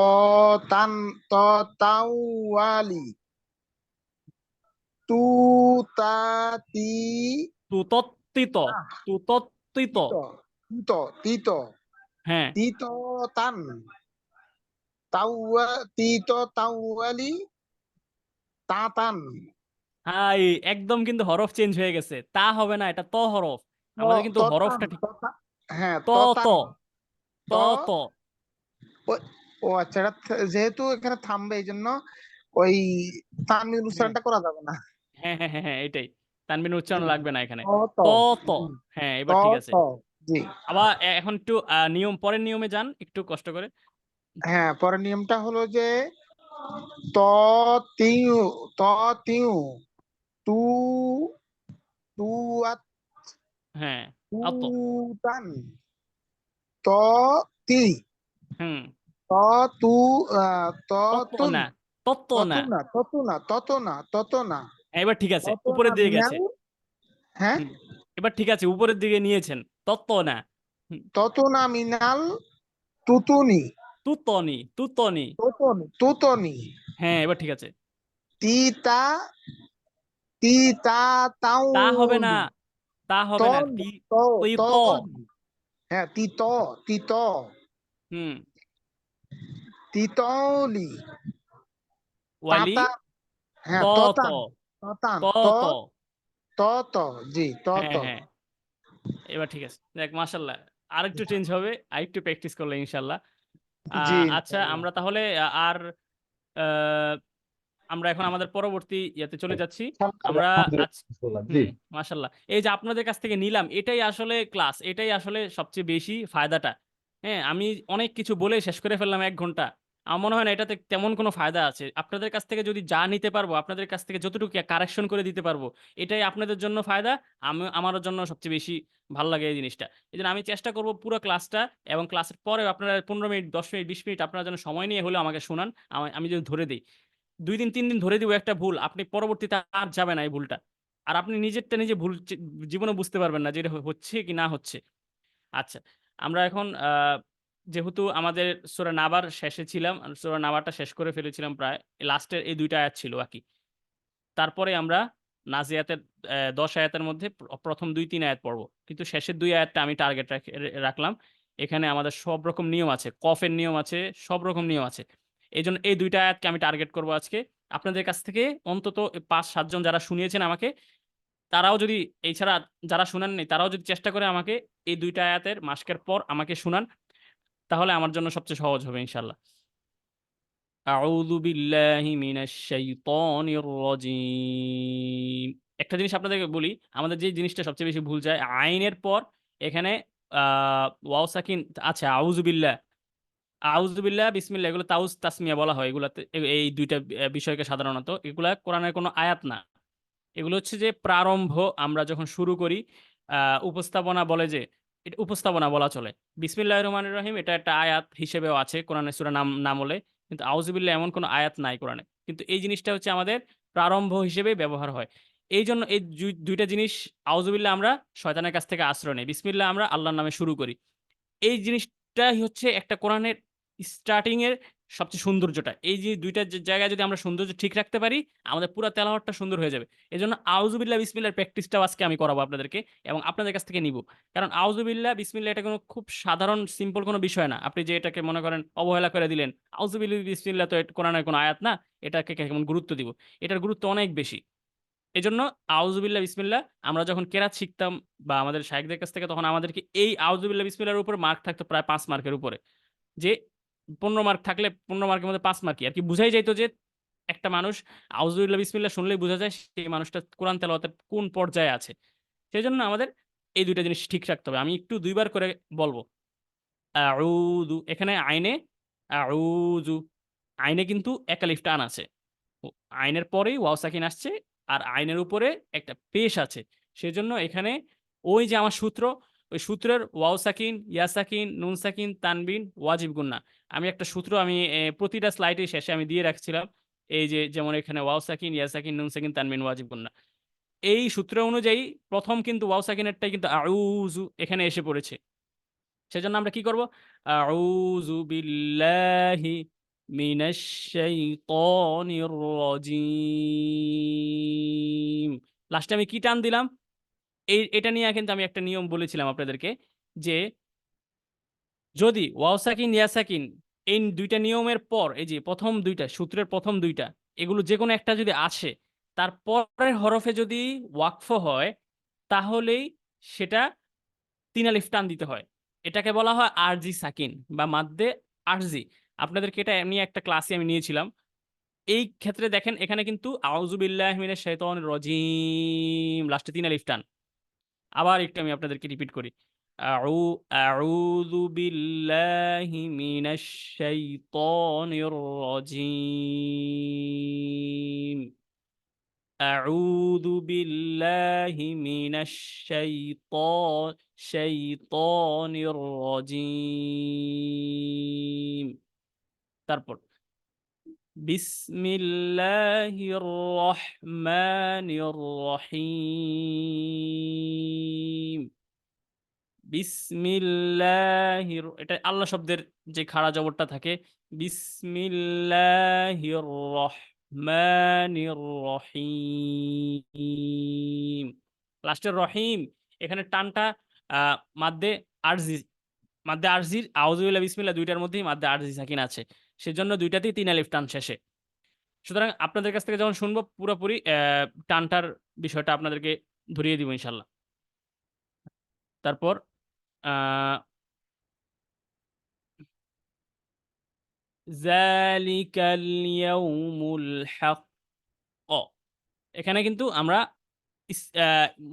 তান ত তাওয়ালি তু তাতি তু তত্তিত তু তত্তিত তিত তিত তিত হ্যাঁ তিত তান তাওয়া তিত তাওয়ালি তাতান হাই একদম কিন্তু হরফ চেঞ্জ হয়ে গেছে তা হবে না এটা ত হরফ আমাদের কিন্তু হরফটা ঠিক হ্যাঁ ত ত ত ত ও আচ্ছা, এটা যেহেতু এখানে থামবে এই জন্য ওই তানবির উচ্চারণটা করা যাবে না। হ্যাঁ হ্যাঁ হ্যাঁ হ্যাঁ এটাই তানবিন উচ্চারণ লাগবে না এখানে ত ত ত হ্যাঁ এবার ঠিক আছে জি আবার এখন একটু নিয়ম পরের নিয়মে যান একটু কষ্ট করে হ্যাঁ, পরের নিয়মটা হলো যে ত তিউ ত তিউ তু তু আত হ্যাঁ তু অত তান ত তি হুম ত তু ত তত তুন না তত না তত না হ্যাঁ, এবার ঠিক আছে তত না উপরের দিকে মিনাল, গেছে হ্যাঁ হুম, এবার ঠিক আছে উপরের দিকে নিয়েছেন তত না তত না মিনাল তুতুনি তুতনি তুতনি তুতনি হ্যাঁ এবার ঠিক আছে তিতা তিতা তা হবে না তাউলি তা হবে না তন তি ত তুই ত তনি হ্যাঁ তিত তিত হুম তিতলি ওয়ালি তাতা হ্যাঁ ত ত ততান ততান ত ত ত ত ত জি ত হ্যাঁ ত হ্যাঁ এবার ঠিক আছে দেখ মাশাল্লাহ আরেকটু চেঞ্জ হবে আরেকটু প্র্যাকটিস করলে ইনশাল্লাহ জি আচ্ছা আমরা তাহলে আর আহ, আমরা এখন আমাদের পরবর্তী ইয়াতে চলে যাচ্ছি আমরা জি মাশাল্লাহ এই যে আপনাদের কাছ থেকে নিলাম এটাই আসলে ক্লাস এটাই আসলে সবচেয়ে বেশি ফায়দাটা হ্যাঁ আমি অনেক কিছু বলে শেষ করে ফেললাম 1 ঘন্টা আমার মনে হয় না এটাতে তেমন কোনো ফায়দা আছে আপনাদের কাছ থেকে যদি যা নিতে পারবো আপনাদের কাছ থেকে যতটুকু কারেকশন করে দিতে পারবো এটাই আপনাদের জন্য ফায়দা আমার জন্য সবচেয়ে বেশি ভালো লাগে এই জিনিসটা এই জন্য আমি চেষ্টা করবো পুরো ক্লাসটা এবং ক্লাসের পরে আপনারা 15 মিনিট 10 মিনিট 20 মিনিট আপনারা যেন সময় নিয়ে হলেও আমাকে শোনান আমি যদি ধরে দিই 2 দিন 3 দিন ধরে দিব একটা ভুল আপনি পরবর্তীতে আর যাবে না এই ভুলটা আর আপনি নিজেরটা নিজে ভুল জীবনে বুঝতে পারবেন না যে এটা হচ্ছে কি না হচ্ছে আচ্ছা আমরা এখন যেহেতু আমাদের সূরা নাবার শেষে ছিলাম সূরা নাবারটা শেষ করে ফেলেছিলাম প্রায় লাস্টের এই 2টা আয়াত ছিল বাকি তারপরে আমরা নাজিয়াতের 10 আয়াতের মধ্যে প্রথম 2-3 আয়াত পড়বো কিন্তু শেষের 2 আয়াতটা আমি টার্গেট রাখলাম এখানে আমাদের সব রকম নিয়ম আছে কফের নিয়ম আছে সব রকম নিয়ম আছে এই জন্য এই 2টা আয়াতকে আমি টার্গেট করবো আজকে আপনাদের কাছ থেকে অন্তত 5-7 জন যারা শুনিয়েছেন আমাকে তারাও যদি এছাড়া যারা শুনাননি তারাও যদি চেষ্টা করে আমাকে এই 2টা আয়াতের মাসকের পর আমাকে শুনান তাহলে আমার জন্য সবচেয়ে সহজ হবে ইনশাল্লাহ আউযু বিল্লাহি মিনাশ শাইতানির রাজিম একটা জিনিস আপনাদেরকে বলি আমাদের যে জিনিসটা সবচেয়ে বেশি ভুল যায় আইনের পর এখানে ওয়াও সাকিন আচ্ছা আউযু বিল্লাহ আউযু বিল্লাহ বিসমিল্লাহ এগুলো তাউজ তাসমিয়া বলা হয় এগুলাতে এই 2টা বিষয়কে সাধারণত এগুলা কোরআনের কোনো আয়াত না এগুলো হচ্ছে যে প্রারম্ভ আমরা যখন শুরু করি উপস্থাপনা বলে যে এটা উপস্থাপনা বলা চলে বিসমিল্লাহির রহমানির রহিম এটা একটা আয়াত হিসেবেও আছে কোরআনের সূরা নাম বলে কিন্তু আউযুবিল্লাহ এমন কোনো আয়াত নাই কোরআনে কিন্তু এই জিনিসটা হচ্ছে আমাদের প্রারম্ভ হিসেবে ব্যবহার হয় এই জন্য এই 2টা জিনিস আউযুবিল্লাহ আমরা শয়তানের কাছ থেকে আশ্রয় নেই বিসমিল্লাহ আমরা আল্লাহর নামে শুরু করি এই জিনিসটাই হচ্ছে একটা কোরআনের স্টার্টিং এর সবচেয়ে সৌন্দর্যটা। এই যে দুইটা জায়গায় যদি আমরা সৌন্দর্য ঠিক রাখতে পারি, আমাদের পুরা তেলাওয়াতটা সুন্দর হয়ে যাবে। এজন্য আউযুবিল্লাহ বিসমিল্লাহর প্র্যাকটিসটাও আজকে আমি করাবো আপনাদেরকে এবং আপনাদের কাছ থেকে নিবো। কারণ আউযুবিল্লাহ বিসমিল্লাহ এটা কোনো খুব সাধারণ সিম্পল কোনো বিষয় না। আপনি যে এটাকে মনে করেন অবহেলা করে দিলেন। আউযুবিল্লাহ বিসমিল্লাহ তো কোরআনের কোনো আয়াত না। এটাকে কেমন গুরুত্ব দিব? এটার গুরুত্ব অনেক বেশি। এজন্য আউযুবিল্লাহ বিসমিল্লাহ আমরা যখন কেরাত শিখতাম বা আমাদের শায়েখদের কাছ থেকে, তখন আমাদেরকে এই আউযুবিল্লাহ বিসমিল্লাহর উপর মার্ক থাকতো প্রায় 5 মার্কের উপরে। যে 15 মার্ক থাকলে 15 মার্কের মধ্যে 5 মার্কই আরকি, বুঝাই যাইত যে একটা মানুষ আউযুবিল্লাহ বিসমিল্লাহ শুনলেই বোঝা যায় সেই মানুষটা কোরআন তেলাওয়াতের কোন পর্যায়ে আছে। সেজন্য আমাদের এই ২ টা জিনিস ঠিক রাখতে হবে। আমি একটু ২ বার করে বলবো। আউযু, এখানে আইনে আউযু, আইনে কিন্তু এক আলিফ টান আছে। আইনের পরেই ওয়াও সাকিন আসছে আর আইনের উপরে একটা পেশ আছে। সেজন্য এখানে ওই যে আমার সূত্র, ওই সূত্রের ওয়াও সাকিন, ইয়া সাকিন, নুন সাকিন, তানবিন, ওয়াজিব গুন্না। আমি একটা সূত্র আমি প্রতিটা স্লাইডের শেষে আমি দিয়ে রাখছিলাম। এই যে যেমন এখানে ওয়াও সাকিন, ইয়া সাকিন, নুন সাকিন, তানবিন, ওয়াজিব গুন্না। এই সূত্র অনুযায়ী প্রথম কিন্তু ওয়াও সাকিনেরটাই কিন্তু আউযু এখানে এসে পড়েছে। সেজন্য আমরা কি করব? আউযু বিল্লাহি মিনাশ শাইতানির রাজিম। লাস্টে আমি কি টান দিলাম? এটা নিয়ে কিন্তু আমি একটা নিয়ম বলেছিলাম আপনাদেরকে যে, যদি ওয়াও সাকিন, ইয়া সাকিন এই ২ টা নিয়মের পর, এই যে প্রথম ২ টা সূত্রের প্রথম ২ টা, এগুলো যেকোনো একটা যদি আসে, তার পরের হরফে যদি ওয়াকফ হয়, তাহলেই সেটা ৩ আলিফ টান দিতে হয়। এটাকে বলা হয় আরজি সাকিন বা মাদ্দে আরজি। আপনাদেরকে এটা নিয়ে একটা ক্লাসে আমি নিয়েছিলাম। এই ক্ষেত্রে দেখেন এখানে কিন্তু আউযু বিল্লাহি মিনাশ শাইতানির রাজিম লাস্টে ৩ আলিফ টান। আবার একটু আমি আপনাদেরকে রিপিট করি। আউ আউযু বিল্লাহি মিনাশ শাইতানির রাজিম। আউযু বিল্লাহি মিনাশ শাইতানির রাজিম। তারপর বিসমিল্লাহির রহমানির রহিম। বিসমিল্লাহির, এটা আল্লাহ শব্দের যে খাড়া জবরটা থাকে, বিসমিল্লাহির রহমানির রহিম। লাস্টের রহিম, এখানে টানটা মাদ্দে আরজি, মাদ্দে আরজির আউযুবিল্লাহ বিসমিল্লাহ ২ টার মধ্যেই মাদ্দে আরজি সাকিন আছে। সেজন্য ২ টাতেই ৩ আলিফ টান শেষে। সুতরাং আপনাদের কাছ থেকে যখন শুনবো পুরোপুরি টানটার বিষয়টা আপনাদেরকে ধরিয়ে দিব ইনশাআল্লাহ। তারপর আ যালিকাল ইয়াউমুল হাক্ক। এখানে কিন্তু আমরা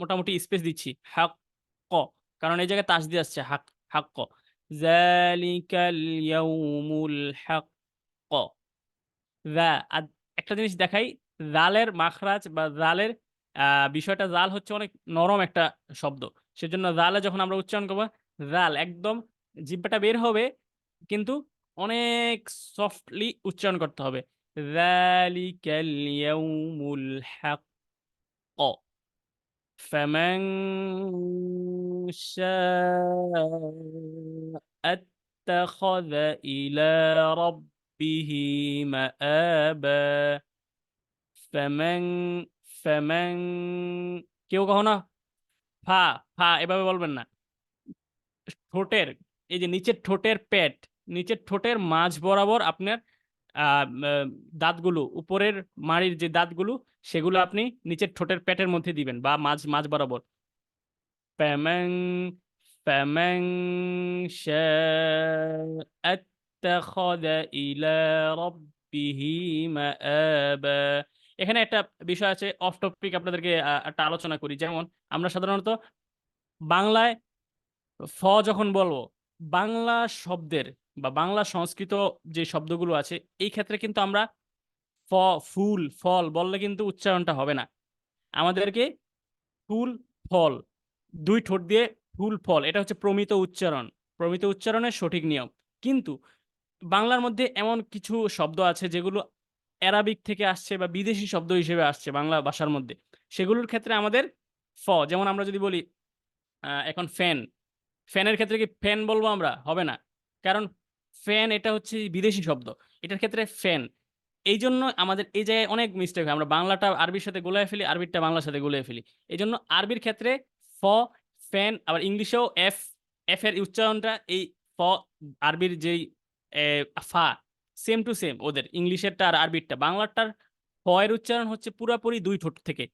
মোটামুটি স্পেস দিচ্ছি হাক্ক, কারণ এই জায়গায় তাসদিদ আসছে হাক্ক। যালিকাল ইয়াউমুল হাক্ক। আর একটা জিনিস দেখাই, জালের মাখরাজ বা জালের বিষয়টা, জাল হচ্ছে অনেক নরম একটা শব্দ। সেজন্য জালে যখন আমরা উচ্চারণ করব, জাল একদম জিহ্বাটা বের হবে কিন্তু অনেক সফটলি উচ্চারণ করতে হবে। যালিকাল ইয়াউমুল হাক্ক। ফামান শাআ আত্তাখাযা ইলা রাব্বিহি মাআবা। ফামান ফামান কেউ কখনো ফা ফা এভাবে বলবেন না। ঠোঁটের, এই যে নিচের ঠোঁটের পেট, নিচের ঠোঁটের মাঝ বরাবর আপনার আ আ দাঁতগুলো, উপরের মাড়ির যে দাঁতগুলো, সেগুলো আপনি নিচের ঠোঁটের পেটের মধ্যে দিবেন বা মাঝ বরাবর। ফামান ফামান শাআ আত্তাখাযা ইলা রাব্বিহি মাআবা। এখানে একটা বিষয় আছে, অফ টপিক আপনাদেরকে একটা আলোচনা করি। যেমন আমরা সাধারণত বাংলায় ফ যখন বলবো, বাংলা শব্দের বা বাংলা সংস্কৃত যে শব্দগুলো আছে, এই ক্ষেত্রে কিন্তু আমরা ফ, ফুল, ফল বললে কিন্তু উচ্চারণটা হবে না। আমাদেরকে ফুল, ফল ২ ঠোঁট দিয়ে ফুল, ফল, এটা হচ্ছে প্রমিত উচ্চারণ। প্রমিত উচ্চারণের সঠিক নিয়ম। কিন্তু বাংলার মধ্যে এমন কিছু শব্দ আছে যেগুলো অ্যারাবিক থেকে আসছে বা বিদেশি শব্দ হিসেবে আসছে বাংলা ভাষার মধ্যে। সেগুলোর ক্ষেত্রে আমাদের যেমন আমরা যদি বলি এখন ফ্যান, ফ্যানের ক্ষেত্রে কি ফ্যান বলবো আমরা? হবে না। কারণ ফ্যান এটা হচ্ছে বিদেশি শব্দ। এটার ক্ষেত্রে ফ্যান। এই জন্য আমাদের এই জায়গায় অনেক মিস্টেক হয়, আমরা বাংলাটা আরবির সাথে গুলায় ফেলি, আরবিটা বাংলার সাথে গুলিয়ে ফেলি। এই জন্য আরবির ক্ষেত্রে ফ, ফ্যান, আবার ইংলিশেও এফ, এফ এর উচ্চারণটা এই ফ, আরবির যেই ফা, সেম টু সেম ওদের ইংলিশেরটা আর আরবিরটা। বাংলাটার ফ এর উচ্চারণ হচ্ছে পুরাপুরি দুই ঠোঁট থেকে,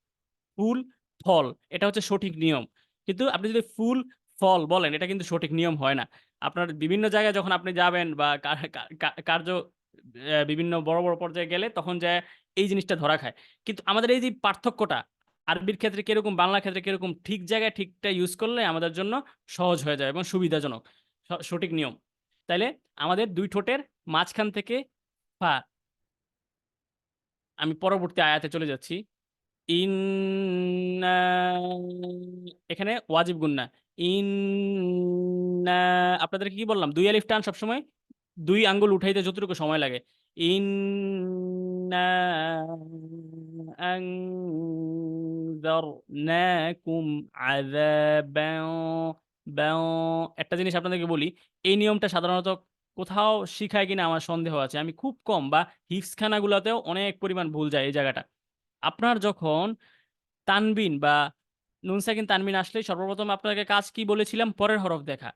ফুল ফল, এটা হচ্ছে সঠিক নিয়ম। কিন্তু আপনি যদি ফুল ফল বলেন, এটা কিন্তু সঠিক নিয়ম হয় না। আপনার বিভিন্ন জায়গায় যখন আপনি যাবেন বা কার্য বিভিন্ন বড় বড় পর্যায়ে গেলে তখন যায় এই জিনিসটা ধরা খায়। কিন্তু আমাদের এই যে পার্থক্যটা আরবির ক্ষেত্রে কিরকম, বাংলার ক্ষেত্রে কিরকম, ঠিক জায়গায় ঠিকটা ইউজ করলে আমাদের জন্য সহজ হয়ে যায় এবং সুবিধাজনক, সঠিক নিয়ম। তাইলে আমাদের দুই ঠোঁটের মাঝখান থেকে ফা। আমি পরবর্তী আয়াতে চলে যাচ্ছি। ইন্না, এখানে ওয়াজিব গুন্না। ইন্না, আপনাদেরকে কি বললাম, দুই আলিফ টান সবসময় দুই আঙ্গুল উঠাইতে যতটুকু সময় লাগে। ইন্না আনজারনাকুম আযাবান, বাও। একটা জিনিস আপনাদেরকে বলি, এই নিয়মটা সাধারণত কোথাও শিখায় কিনা আমার সন্দেহ আছে, আমি খুব কম, বা হিফজখানাগুলোতেও অনেক পরিমাণ ভুল যায় এই জায়গাটা। আপনার যখন তানবিন বা নুন সাকিন তানবিন আসলেই সর্বপ্রথম আপনাকে কাজ কি বলেছিলাম, পরের হরফ দেখা।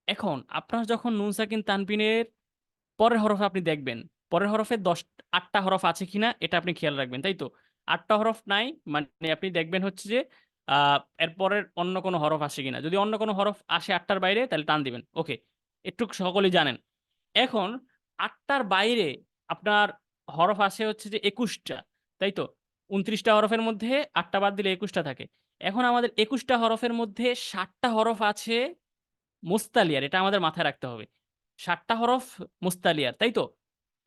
এখন আপনার যখন নুন সাকিন তানবিনের পরের হরফ আপনি দেখবেন, পরের হরফে 8টা হরফ আছে কিনা এটা আপনি খেয়াল রাখবেন, তাই তো? 8টা হরফ নাই মানে আপনি দেখবেন হচ্ছে যে এরপরের অন্য কোনো হরফ আসে কিনা। যদি অন্য কোনো হরফ আসে 8টার বাইরে, তাহলে টান দিবেন। ওকে, একটু সকলেই জানেন। এখন 8টার বাইরে আপনার হরফ আসে হচ্ছে যে 21টা, তাই তো? 29টা হরফের মধ্যে 8টা বাদ দিলে 21টা থাকে। এখন আমাদের 21টা হরফের মধ্যে 60টা হরফ আছে মুস্তালিয়ার, এটা আমাদের মাথায় রাখতে হবে। 60টা হরফ মুস্তালিয়ার, তাই তো?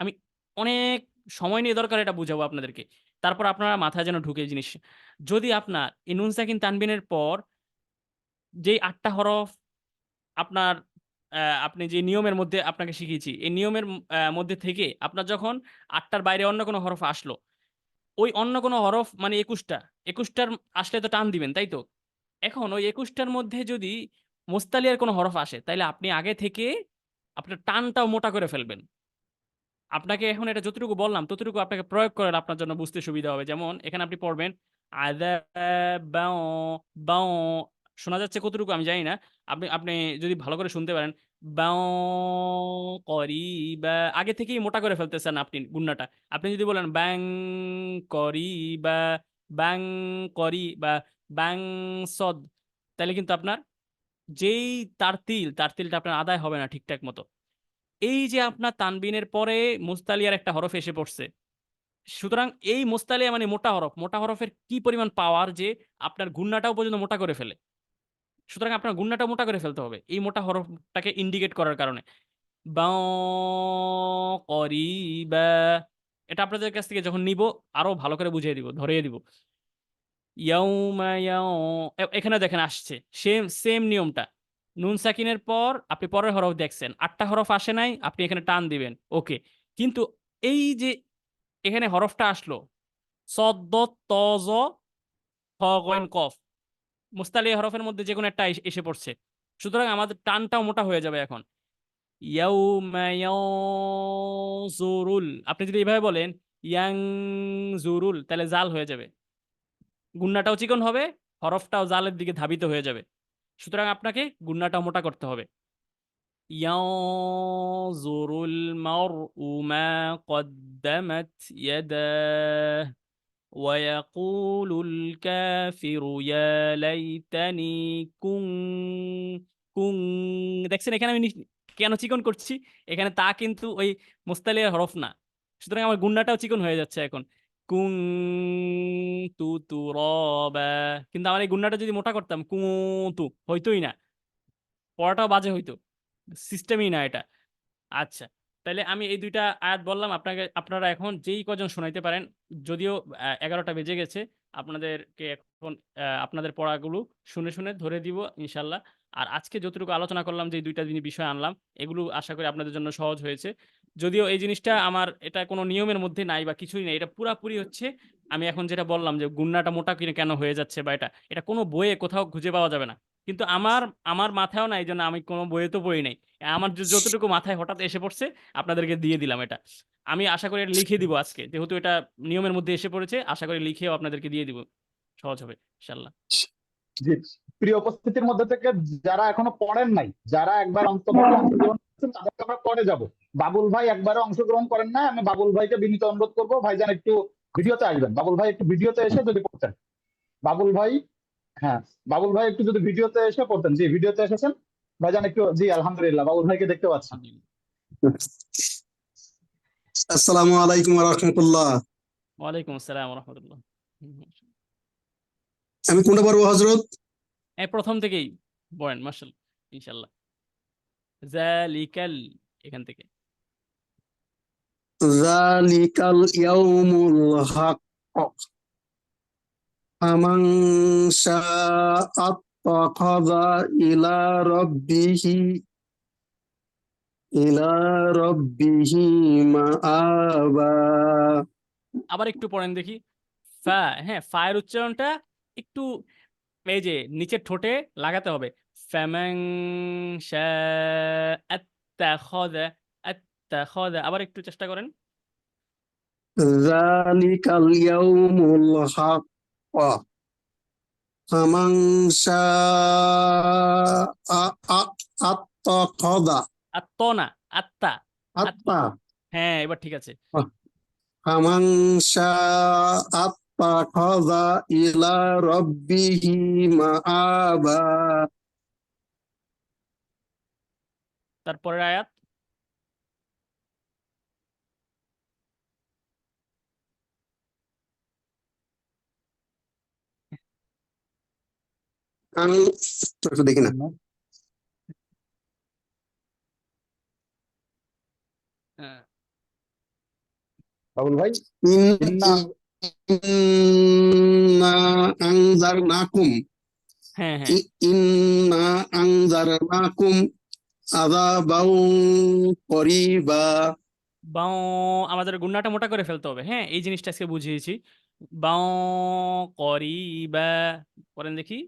আমি অনেক সময় নিয়ে দরকার এটা বুঝাবো আপনাদেরকে। তারপর আপনারা মাথায় যেন ঢুকে এই জিনিস। যদি আপনার এই নুন সাকিন তানবিনের পর যেই 8টা হরফ আপনার আপনি যে নিয়মের মধ্যে আপনাকে শিখিয়েছি, এই নিয়মের মধ্যে থেকে আপনার যখন 8টার বাইরে অন্য কোনো হরফ আসলো, ওই অন্য কোনো হরফ মানে 21টা, 21টার আসলে তো টান দিবেন, তাই তো? এখন ওই 21টার মধ্যে যদি মুস্তালিয়ার কোনো হরফ আসে, তাইলে আপনি আগে থেকে আপনার টানটাও মোটা করে ফেলবেন। আপনাকে এখন এটা যতটুকু বললাম ততটুকু আপনাকে প্রয়োগ করেন, আপনার জন্য বুঝতে সুবিধা হবে। যেমন এখানে আপনি পড়বেন আযাবাও, বাও, শোনা যাচ্ছে কতটুকু আমি জানি না। আপনি আপনি যদি ভালো করে শুনতে পারেন, বাও করিবা, আগে থেকেই মোটা করে ফেলতেছেন আপনি গুন্নাটা। আপনি যদি বলেন ব্যাং করিবা, ব্যাং করি বা ব্যাং সদ, তাহলে কিন্তু আপনার যেই তারতিলটা আপনার আদায় হবে না ঠিকঠাক মতো। এই যে আপনার তানবিনের পরে মুস্তালিয়ার একটা হরফ এসে পড়ছে, সুতরাং এই মুস্তালিয়া মানে মোটা হরফ। মোটা হরফের কি পরিমাণ পাওয়ার যে আপনার গুন্নাটাও পর্যন্ত মোটা করে ফেলে। সুতরাং আপনার গুন্নাটা মোটা করে ফেলতে হবে এই মোটা হরফটাকে ইন্ডিকেট করার কারণে। বাও করিবা, এটা আপনাদের কাছ থেকে যখন নিব আরো ভালো করে বুঝিয়ে দিব, ধরিয়ে দিব। ইয়াউমা ইয়াও, এখানে দেখেন আসছে সেম সেম নিয়মটা। নুন সাকিনের পর আপনি পরের হরফ দেখছেন, 8টা হরফ আসে নাই, আপনি এখানে টান দিবেন। ওকে, কিন্তু এই যে এখানে হরফটা আসলো সদ্দ, তজ, খ, গইন, কফ, মুস্তালি হরফের মধ্যে যে কোনো একটা এসে পড়ছে। সুতরাং আমাদের টানটাও মোটা হয়ে যাবে এখন। ইয়াউমা ইয়ানজুরুল, আপনি যদি এভাবে বলেন ইয়াংজুরুল, তাহলে জাল হয়ে যাবে, গুন্নাটাও চিকন হবে, হরফটাও জালের দিকে ধাবিত হয়ে যাবে। সুতরাং আপনাকে গুন্নাটা মোটা করতে হবে। ইয়ানজুরুল মারউ মা কদ্দামাত ইয়াদাহ ওয়ায়াকুলুল কাফিরু ইয়া লাইতানি কুন কুন। দেখছেন এখানে আমি কেন চিকন করছি? এখানে তা কিন্তু ওই মুস্তালিয়ার হরফ না, সুতরাং আমার গুন্নাটাও চিকন হয়ে যাচ্ছে এখন। কুং তু তু রবা, কিন্তু আমার এই গুন্নাটা যদি মোটা করতাম কু তু, হইতোই না, পড়াটাও বাজে হইতো, সিস্টেমই না এটা। আচ্ছা, তাহলে আমি এই দুইটা আয়াত বললাম আপনাকে, আপনারা এখন যেই কজন শোনাইতে পারেন, যদিও 11টা বেজে গেছে, আপনাদেরকে এখন আপনাদের পড়াগুলো শুনে শুনে ধরে দিব ইনশাল্লাহ। আর আজকে যতটুকু আলোচনা করলাম, যে দুইটা বিষয় আনলাম, এগুলো আশা করি আপনাদের জন্য সহজ হয়েছে। যদিও এই জিনিসটা আমার এটা কোনো নিয়মের মধ্যে নাই বা কিছুই নেই, এটা পুরাপুরি হচ্ছে আমি এখন যেটা বললাম যে গুন্নাটা মোটা কিনে কেন হয়ে যাচ্ছে বা এটা এটা কোনো বইয়ে কোথাও খুঁজে পাওয়া যাবে না। কিন্তু আমার আমার মাথায়ও নাই, এই জন্য আমি কোনো বইয়ে তো পড়ি নাই। আমার যতটুকু মাথায় হঠাৎ এসে পড়ছে আপনাদেরকে দিয়ে দিলাম এটা। আমি আশা করি এটা লিখে দিব আজকে, যেহেতু এটা নিয়মের মধ্যে এসে পড়েছে, আশা করি লিখেও আপনাদেরকে দিয়ে দিব, সহজ হবে ইনশাল্লাহ। জি, প্রিয় উপস্থিতির মধ্যে থেকে যারা এখনো পড়েন নাই, যারা একবার অন্তপক্ষে অংশগ্রহণ করেছেন তাদেরকে আমরা পরে যাব। বাবুল ভাই একবারে অংশগ্রহণ করেন না, আমি বাবুল ভাইকে বিনীত অনুরোধ করবো, ভাইজান একটু ভিডিওতে আসবেন। বাবুল ভাই একটু ভিডিওতে এসে যদি পড়তেন। বাবুল ভাই, হ্যাঁ বাবুল ভাই একটু যদি ভিডিওতে এসে পড়তেন। জি, ভিডিওতে এসেছেন ভাইজান একটু। জি আলহামদুলিল্লাহ, বাবুল ভাইকে দেখতে পাচ্ছি। আসসালামু আলাইকুম ওয়া রাহমাতুল্লাহ। ওয়ালাইকুম আসসালাম রহমতুল্লাহ। আমি কোনটা পড়বো হযরত? এই প্রথম থেকেই পড়েন মাশাআল্লাহ ইনশাআল্লাহ। জালিকাল, এখান থেকে। যালিকাল ইয়াউমুল হাক্ক ফামান শাআ আত্তাখাযা ইলা রাব্বিহি মাআবা। আবার একটু পড়েন দেখি। ফা, হ্যাঁ ফায়ের উচ্চারণটা একটু এই যে নিচের ঠোঁটে লাগাতে হবে। ফামান শাআ আত্তাখাযা, আবার একটু চেষ্টা করেন। যালিকাল ইয়াউমুল হাক্ক ফামান শাআ আত্তাখাযা। আত্ত না, আত্তা। আত্তা হ্যাঁ এবার ঠিক আছে। ফামান শাআ আত্তাখাযা ইলা রাব্বিহি মাআবা। তারপরের আয়াত। আমি একটু দেখি না। হ্যাঁ, বাবুল ভাই, ইন্না ইন্না আনজারনাকুম হ্যাঁ হ্যাঁ ইন্না আনজারনাকুম আযাবাও করিবা। বাও, আমাদের গুন্নাটা মোটা করে ফেলতে হবে। হ্যাঁ এই জিনিসটা আজকে বুঝিয়েছি। বাও করিবা, পড়েন দেখি।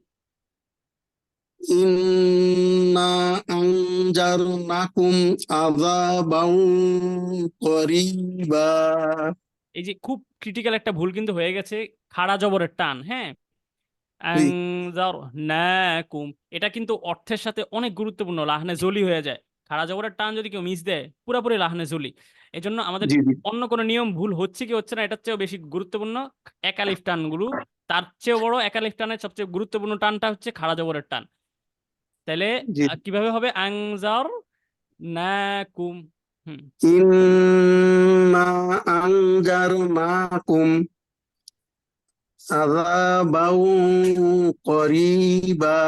ইন্না আনজারনাকুম আযাবাও করিবা। এই যে খুব ক্রিটিক্যাল একটা ভুল কিন্তু হয়ে গেছে, খাড়া জবরের টান। হ্যাঁ, আনজারনাকুম, এটা কিন্তু অর্থের সাথে অনেক গুরুত্বপূর্ণ, লাহনে জলি হয়ে যায়। খাড়া জবরের টান যদি কেউ মিস দেয় পুরোপুরি লাহনে জলি। এই জন্য আমাদের জি জি অন্য কোনো নিয়ম ভুল হচ্ছে কি হচ্ছে না এটার চেয়েও বেশি গুরুত্বপূর্ণ একালিফ টানগুলো। তার চেয়েও বড় একালিফ টানের সবচেয়ে গুরুত্বপূর্ণ টানটা হচ্ছে খাড়া জবরের টান। তাহলে জি। কিভাবে হবে? আনজার নাকুম। হুম, ইন্না আনজারনাকুম আযাবাও করিবা।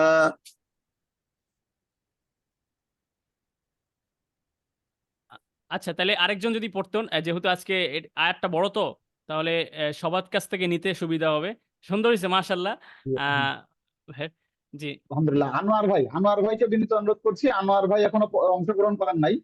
আচ্ছা তাহলে আরেকজন যদি পড়তেন, যেহেতু আজকে আয়াতটা বড় তো, তাহলে সবার কাছ থেকে নিতে সুবিধা হবে। সুন্দর হয়েছে মাশাআল্লাহ। হ্যাঁ, জি আলহামদুলিল্লাহ। আনোয়ার ভাইকে বিনীত অনুরোধ করছি। আনোয়ার ভাই এখনো অংশগ্রহণ করেন নাই।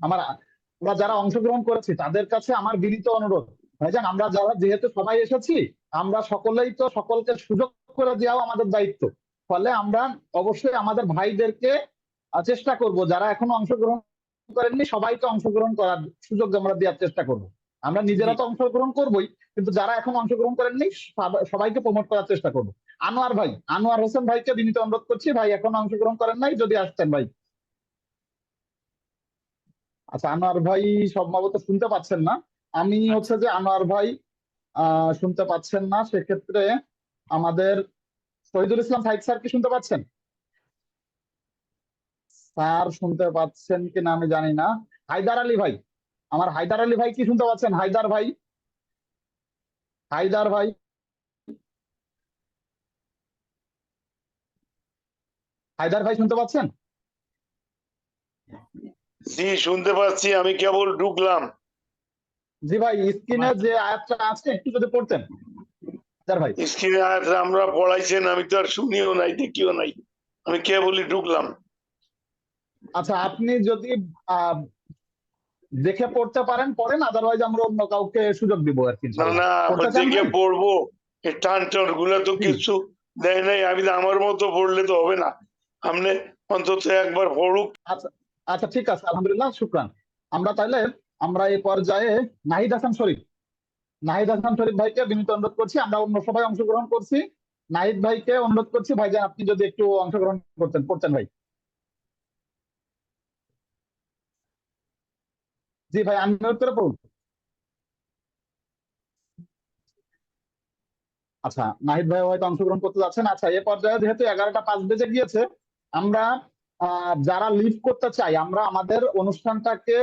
আমরা যারা অংশগ্রহণ করেছি তাদের কাছে আমার বিনীত অনুরোধ, ভাইজান আমরা যারা যেহেতু সবাই এসেছি, আমরা সকলেই তো সকলকে সুযোগ করে দেওয়া আমাদের দায়িত্ব। ফলে আমরা অবশ্যই আমাদের ভাইদেরকে চেষ্টা করব, যারা এখনো অংশগ্রহণ করেননি সবাইকে অংশগ্রহণ করার সুযোগ আমরা দেওয়ার চেষ্টা করব। আমরা নিজেরা জি তো অংশগ্রহণ করবই, কিন্তু যারা এখনো অংশগ্রহণ করেননি সবাইকে প্রমোট করার চেষ্টা করব। আনোয়ার হোসেন ভাইকে বিনীত অনুরোধ করছি, ভাই এখনো অংশগ্রহণ করেন নাই, যদি আসতেন ভাই। আচ্ছা, আনোয়ার ভাই সম্ভবত শুনতে পাচ্ছেন না। আমি হচ্ছে যে আনোয়ার ভাই শুনতে পাচ্ছেন না, সেক্ষেত্রে আমাদের শহীদুল ইসলাম সাইদ স্যার কি শুনতে পাচ্ছেন? স্যার শুনতে পাচ্ছেন কিনা আমি জানি না। হায়দার আলী ভাই, আমার হায়দার আলী ভাই কি শুনতে পাচ্ছেন? হায়দার ভাই, হায়দার ভাই, হায়দার ভাই শুনতে পাচ্ছেন? জি শুনতে পাচ্ছি, আমি কেবল ঢুকলাম। জি ভাই, স্ক্রিনে যে আয়াতটা আছে একটু যদি পড়তেন হায়দার ভাই। স্ক্রিনে আমরা পড়াইছেন, আমি তো আর শুনিও নাই দেখিও নাই, আমি কেবলই ঢুকলাম। আচ্ছা, আপনি যদি দেখে পড়তে পারেন পড়েন, আদারওয়াইজ আমরা অন্য কাউকে সুযোগ দিব আর কি। না না, পড়তে চান দেখে ভাই? পড়বো, এই টান টান গুলা তো জি। কিছু দেয় নাই, আমি তো আমার মতো পড়লে তো হবে না, আপনি অন্তত একবার পড়ুক। আচ্ছা আচ্ছা, ঠিক আছে, আলহামদুলিল্লাহ, শুকরান। আমরা এই পর্যায়ে নাহিদ হাসান শরীফ ভাইকে বিনীত অনুরোধ করছি। আমরা অন্য সবাই অংশগ্রহণ করছি, নাহিদ ভাইকে অনুরোধ করছি, ভাইজান আপনি যদি একটু অংশগ্রহণ করতেন ভাই। জি ভাই, আনমিউট করে পড়ুন। আচ্ছা, নাহিদ ভাই হয়তো অংশগ্রহণ করতে যাচ্ছেন। আচ্ছা, এ পর্যায়ে যেহেতু 11টা 5 বেজে গিয়েছে, আমরা যারা লিভ করতে চাই, আমরা আমাদের অনুষ্ঠানটাকে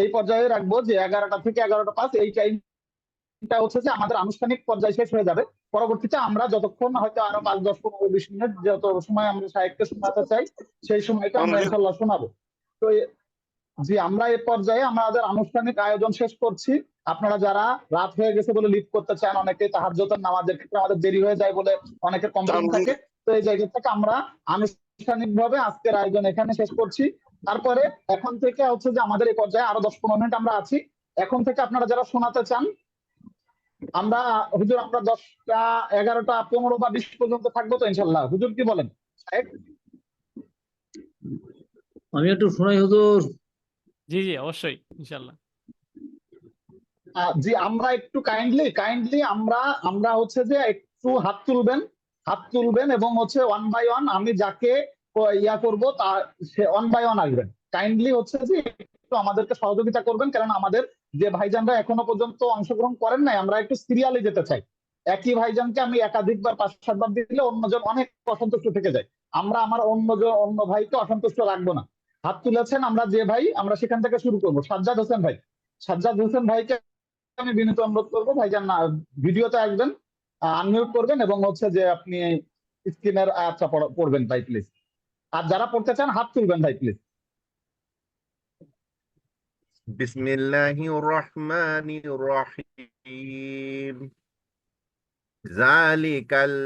এই পর্যায়ে রাখবো যে 11টা থেকে 11টা 5 এই টাইমটা হচ্ছে যে আমাদের আনুষ্ঠানিক পর্যায়ে শেষ হয়ে যাবে। পরবর্তীতে আমরা যতক্ষণ হয়তো আরো 5, 10, 15, 20 মিনিট যত সময় আমরা সাহেবকে শোনাতে চাই, সেই সময়টা আমরা ইনশাল্লাহ শোনাবো। তো জি, আমরা এ পর্যায়ে আমাদের আনুষ্ঠানিক আয়োজন শেষ করছি। আপনারা যারা রাত হয়ে গেছে বলে লিভ করতে চান, অনেকে তাহাজ্জুদের নামাজের ক্ষেত্রে আমাদের দেরি হয়ে যায় বলে অনেকের কমপ্লেইন থাকে, তো এই জায়গা থেকে আমরা আনুষ্ঠানিকভাবে আজকের আয়োজন এখানে শেষ করছি। তারপরে এখন থেকে হচ্ছে যে আমাদের এই পর্যায়ে আরো 10-15 মিনিট আমরা আছি। এখন থেকে আপনারা যারা শোনাতে চান, আমরা হুজুর আমরা 10টা 11টা 15 বা 20 পর্যন্ত থাকবো তো ইনশাল্লাহ। হুজুর কি বলেন সাহেব? আমি একটু শোনাই হুজুর। জি জি, অবশ্যই, ইনশাল্লাহ। জি, আমরা একটু কাইন্ডলি আমরা হচ্ছে যে একটু হাত তুলবেন এবং হচ্ছে 1 বাই 1 আমি যাকে ইয়া করব সে 1 বাই 1 আসবেন। কাইন্ডলি হচ্ছে যে একটু আমাদেরকে সহযোগিতা করবেন, কারণ আমাদের যে ভাইজানরা এখনো পর্যন্ত অংশগ্রহণ করেন নাই, আমরা একটু সিরিয়ালে যেতে চাই। একই ভাইজানকে আমি একাধিকবার 5-7 বার দিলে অন্যজন অনেক অসন্তুষ্ট থেকে যায়। আমরা আমার অন্য ভাইকে অসন্তুষ্ট রাখবো না। হাত তুলেছেন আমরা যে ভাই, আমরা সেখান থেকে শুরু করবো। সাজ্জাদ হোসেন ভাইকে আমি বিনীত অনুরোধ করবো, ভাইজান না ভিডিওতে আসবেন, আনমিউট করবেন এবং হচ্ছে যে আপনি স্ক্রিনের আয়াতটা পড়বেন ভাই প্লিজ। আর যারা পড়তে চান হাত তুলবেন ভাই প্লিজ। বিসমিল্লাহির রহমানির রহিম। যালিকাল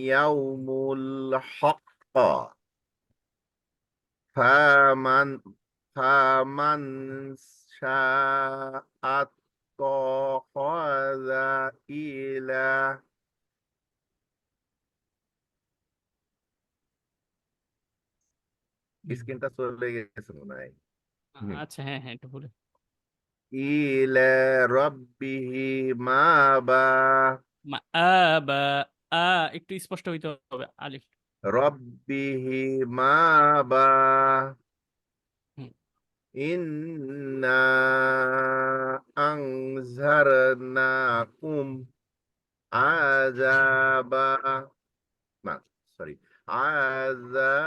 ইয়াউমুল হক। ফামান ফামান শাআত তাখাযা ইলা স্ক্রিনটা চলে গেছে মনে হয়। আচ্ছা, হ্যাঁ হ্যাঁ, একটু বলে। ইলা রাব্বিহি মাবা। মাআবা, একটু স্পষ্ট হইতে হবে, আলিফ। রাব্বিহি মাবা। হুম। ইন্না আনজারনাকুম আযাবা। না, সরি, আযাবা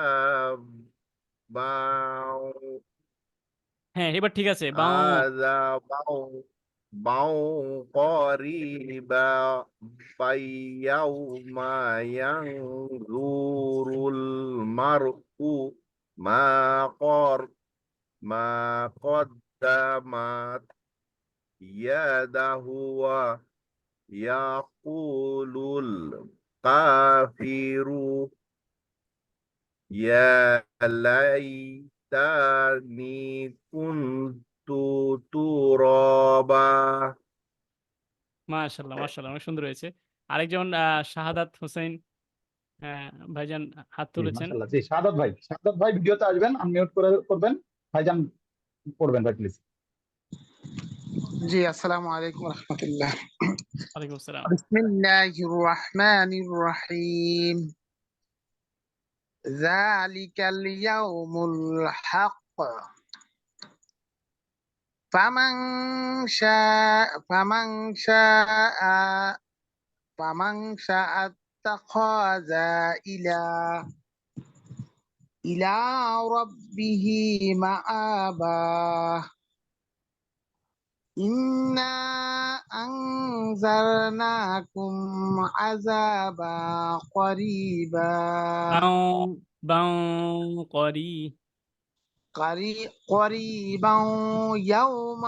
হ্যাঁ, এবার ঠিক আছে। বাউ। আযাবাও বাও করিবা ফায়াউমা ইয়ানজুরুল মারউ মা কর মা কদ্দামাত ইয়াদাহু ওয়া ইয়াকুলুল কাফিরু ইয়া লাইতানি কুনতু তুরাবা। মাশাআল্লাহ মাশাআল্লাহ, অনেক সুন্দর হয়েছে। আরেকজন শাহাদাত হোসেন ভাইজান হাত জি তুলেছেন। মাশাআল্লাহ, জি শাহাদাত ভাই ভিডিওতে আসবেন, আনমিউট করবেন, ভাইজান পড়বেন ভাই প্লিজ। জি, আসসালামু আলাইকুম রহমতুল্লাহ। ওয়ালাইকুম আসসালাম। বিসমিল্লাহির রহমানির রহিম। যালিকাল ইয়াউমুল হক। ফামান শাআ আত্তাখাযা ইলা রাব্বিহি মাআবা। ইন্না আনজারনাকুম আযাবা করিবা। বাউ বাউ করি قريبا يوم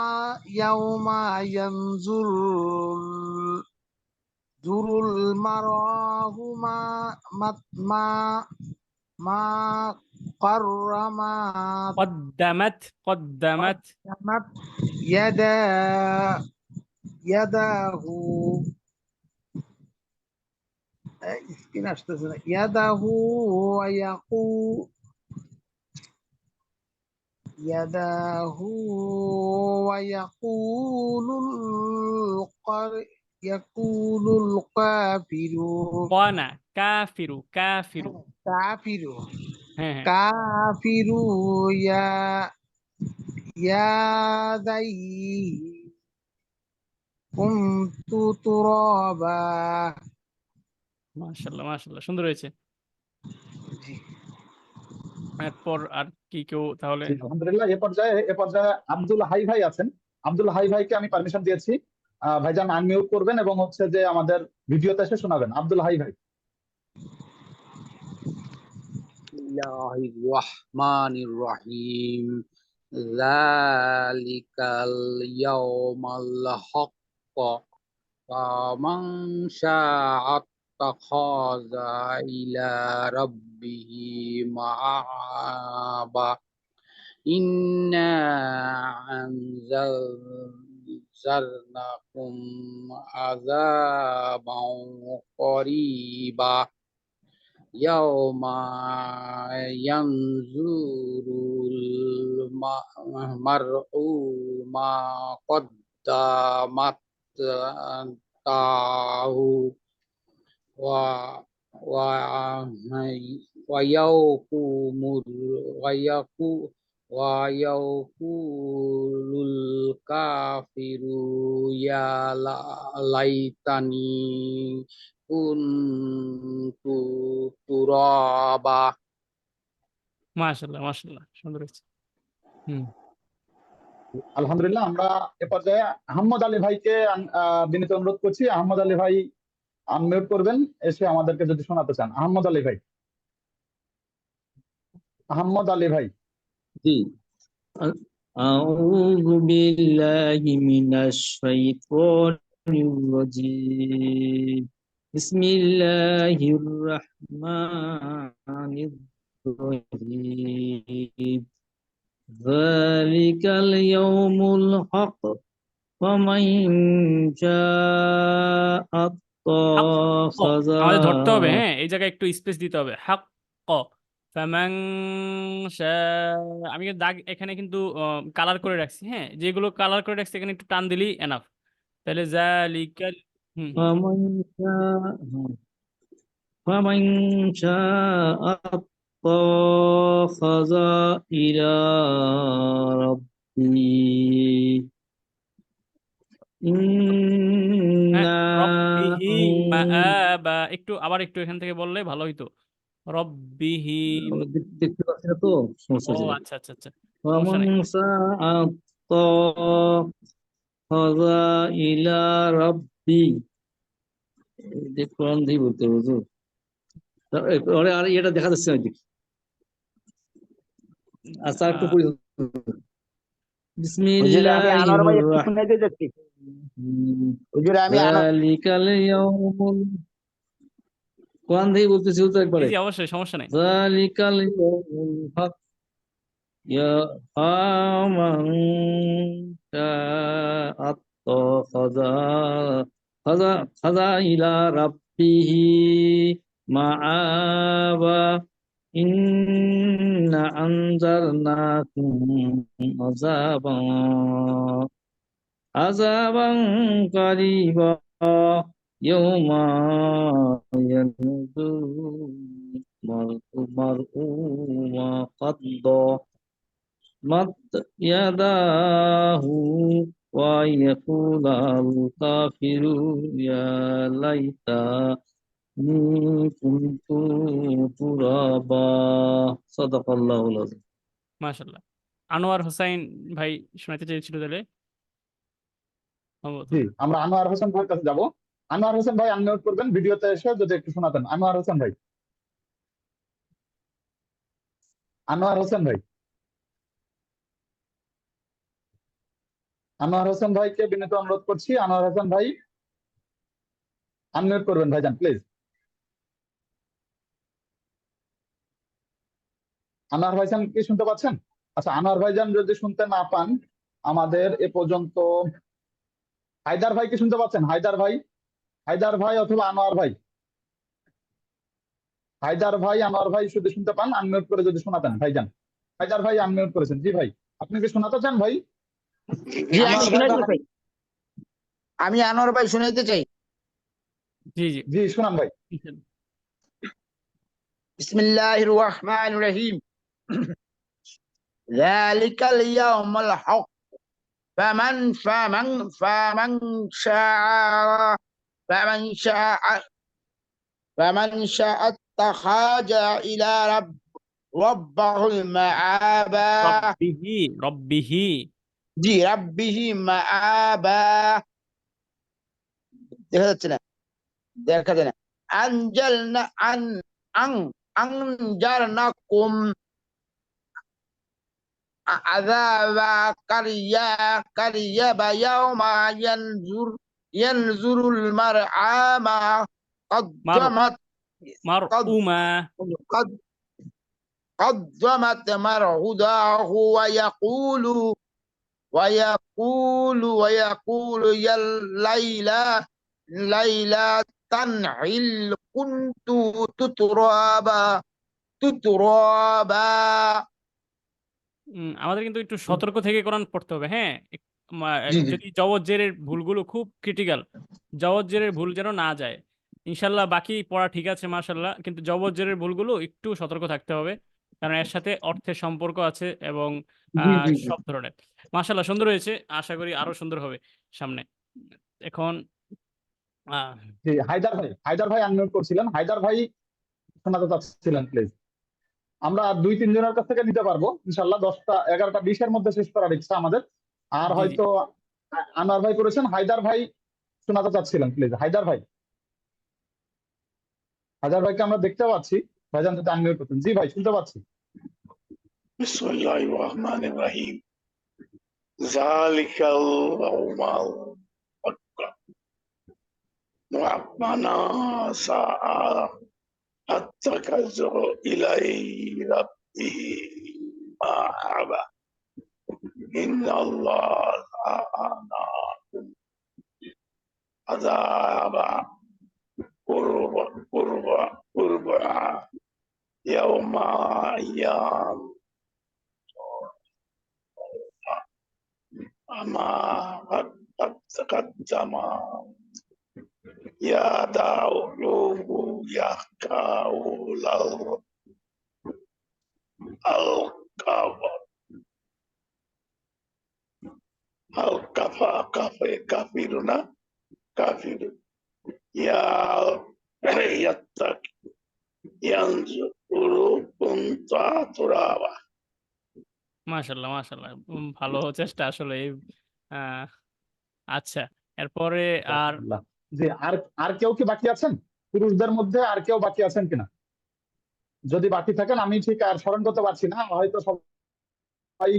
ينظر المرء ما قدمت قدمت يداه يده ويقول يداه يقول الكافر কনা কাফিরু كافر হ্যাঁ হ্যাঁ كافر يا ذي كنت ترابا মাশাআল্লাহ মাশাআল্লাহ সুন্দর হয়েছে। জি। এরপর আর কি কেউ তাহলে? জি, আলহামদুলিল্লাহ। এ পর্যায়ে আব্দুল হাই ভাই আছেন। আব্দুল হাই ভাইকে আমি পারমিশন দিয়েছি, ভাইজান আনমিউট করবেন এবং হচ্ছে যে আমাদের ভিডিওতে এসে শোনাবেন। আব্দুল হাই ভাই। বিসমিল্লাহির রহমানির রহিম যালিকাল ইয়াউমাল হক্ক ফামান শাআ আত্তাখাযা ইলা রাব্বিহি মাআবা ইন্না আনজালনাকুম আযাবান করিবা ইয়াউমা ইয়ানজুরুল মার'ু মা কদ্দামাত তাহু ওয়া ওয়া ওয়া ইয়াকুমুর ওয়া ইয়াকু ওয়া ইয়াকুলুল কাফিরু ইয়া লাইতানি কুনতু তুরাবা। মাশাআল্লাহ মাশাআল্লাহ সুন্দর হয়েছে। আলহামদুলিল্লাহ। আমরা এ পর্যায়ে আহমদ আলী ভাইকে বিনীত অনুরোধ করছি। আহমদ আলী ভাই আনমিউট করবেন, এসে আমাদেরকে যদি শোনাতে চান। আহমদ আলী ভাই। আহমদ আলী ভাই। জি। আউযু বিল্লাহি মিনাশ শাইতানির রাজীম। বিসমিল্লাহির রাহমানির রহিম। যালিকাল ইয়াউমুল হক ফামান শাআ আত্তাখাযা। আমাদের ধরতে হবে, হ্যাঁ এই জায়গায় একটু স্পেস দিতে হবে। হাক্ক ফামান আমি কিন্তু দাগ এখানে কিন্তু কালার করে রাখছি, হ্যাঁ যেগুলো কালার করে রাখছি এখানে একটু টান দিলেই এনাফ। তাহলে জালিকাল ফামান শাআ ফামান শাআ আত্তাখাযা ইলা রাব্বিহি ইন্না রব্বিহি মাআবা। একটু আবার একটু এখান থেকে বললে ভালো হইতো। রব্বিহি দেখতে পাচ্ছি না তো, সমস্যা ও হচ্ছে। আচ্ছা আচ্ছা আচ্ছা সমস্যা ফামান নেই। শাআ আত্তাখাযা ইলা রাব্বি। কোরআন দিয়ে বলতে হবে হুজুর। ওরে আর এটা দেখা যাচ্ছে না দেখি। আচ্ছা একটু পড়ি। হুজুর আমি বিসমিল্লাহির আনোয়ার ভাই একটু শুনাইতে যাচ্ছি। হুজুর আমি যালিকাল ইয়াউমুল, কোরআন দিয়ে বলতেছি তো জি একবারে। জি অবশ্যই সমস্যা নেই। যালিকাল ইয়াউমুল হক ইয়া ফামান শাআ আত্তাখাযা ইলা রাব্বিহি মাআবা ইন্না আনজারনাকুম আযাবান কারীবা ইয়াউমা ইয়ানজুরুল মার'ু মা قدمت يداه ويقول الكافر يا ليتني كنت ترابا صدق الله العظيم। মাশাআল্লাহ। আনোয়ার হোসাইন ভাই শোনাতে চেয়েছিল তাহলে সম্ভবত। জি, আমরা আনোয়ার হোসেন ভাইয়ের কাছে যাব। আনোয়ার হোসেন ভাই আনমিউট করবেন, ভিডিওতে এসে যদি একটু শোনাতেন। আনোয়ার হোসেন ভাই। আনোয়ার হোসেন ভাই। আনোয়ার হোসেন ভাইকে বিনীত অনুরোধ করছি। আনোয়ার হোসেন ভাই আনমিউট করবেন ভাইজান প্লিজ। আনোয়ার ভাইজান কি শুনতে পাচ্ছেন? আচ্ছা, আনোয়ার ভাইজান যদি শুনতে না পান, আমাদের এ পর্যন্ত হায়দার ভাই কি শুনতে পাচ্ছেন? হায়দার ভাই, হায়দার ভাই অথবা আনোয়ার ভাই। হায়দার ভাই, আনোয়ার ভাই যদি শুনতে পান আনমিউট করে যদি শোনাতেন ভাইজান। হায়দার ভাই আনমিউট করেছেন। জি ভাই। আপনি কি শোনাতে চান ভাই? জি আমি আনোয়ার ভাই শুনাইতে বা- চাই, আমি আনোয়ার ভাই শুনাইতে চাই। জি জি জি শোনান ভাই। বিসমিল্লাহির রহমানির রহিম। যালিকাল ইয়াউমুল হক ফামান শাআ فمن شاء اتخذ إلى ربه مآبا রব্বিহি জি রাব্বিহি মাআবা। দেখা যায় না আনজালনা আন আনজারনাকুম আযাবা কারিয়াবা ইয়াউমা ইয়ানজুরুল মারআমা মার قدمت মারউমা قد قدمت مرهداه ويقول يا ليلى تنعل كنت تترابا আমাদের কিন্তু একটু সতর্ক থেকে কোরআন পড়তে হবে, হ্যাঁ। জি জি যদি জবর-জেরের ভুলগুলো খুব ক্রিটিক্যাল, জবর-জেরের ভুল যেন না যায়। ইনশাল্লাহ বাকি পড়া ঠিক আছে মাশাল্লাহ, কিন্তু জবর-জেরের ভুলগুলো একটু সতর্ক থাকতে হবে, কারণ এর সাথে অর্থের সম্পর্ক আছে এবং জি জি জি। সব ধরনের। মাশাল্লাহ সুন্দর হয়েছে, আশা করি আরো সুন্দর হবে সামনে। এখন আহ, জি হায়দার ভাই আনমিউট করছিলেন। হায়দার ভাই শোনাতে চাচ্ছিলেন প্লিজ। আমরা 2-3 জনের কাছ থেকে নিতে পারবো ইনশাল্লাহ। 10টা 11টা 20-এর মধ্যে শেষ করার ইচ্ছা আমাদের। আর জি জি হয়তো আনোয়ার ভাই করেছেন, হায়দার ভাই শোনাতে চাচ্ছিলেন প্লিজ। হায়দার ভাইকে আমরা দেখতে পাচ্ছি, ভাইজান যদি আনমিউট করতেন। জি ভাই শুনতে পাচ্ছি। বিসমিল্লাহির রহমানির রহিম। যালিকাল ইয়াউমুল হক ওয়া সাআ আত্তাকাযু ইলাইহি রাব্বিহি মাআবা ইন্নাল্লাহা লা'নাকুম আযাবা قربا يوم أيام أما قد تقدم يا داود يقول كافرنا كافر يا يتق ينظر كنت ترابا মাশাল্লাহ মাশাল্লাহ ভালো চেষ্টা আসলে। আহ, আচ্ছা, এরপরে আর আলহামদুলিল্লাহ। জি আর কেউ কি বাকি আছেন? পুরুষদের মধ্যে আর কেউ বাকি আছেন কিনা? যদি বাকি থাকেন, আমি ঠিক আর স্মরণ করতে পারছি না, হয়তো সবাই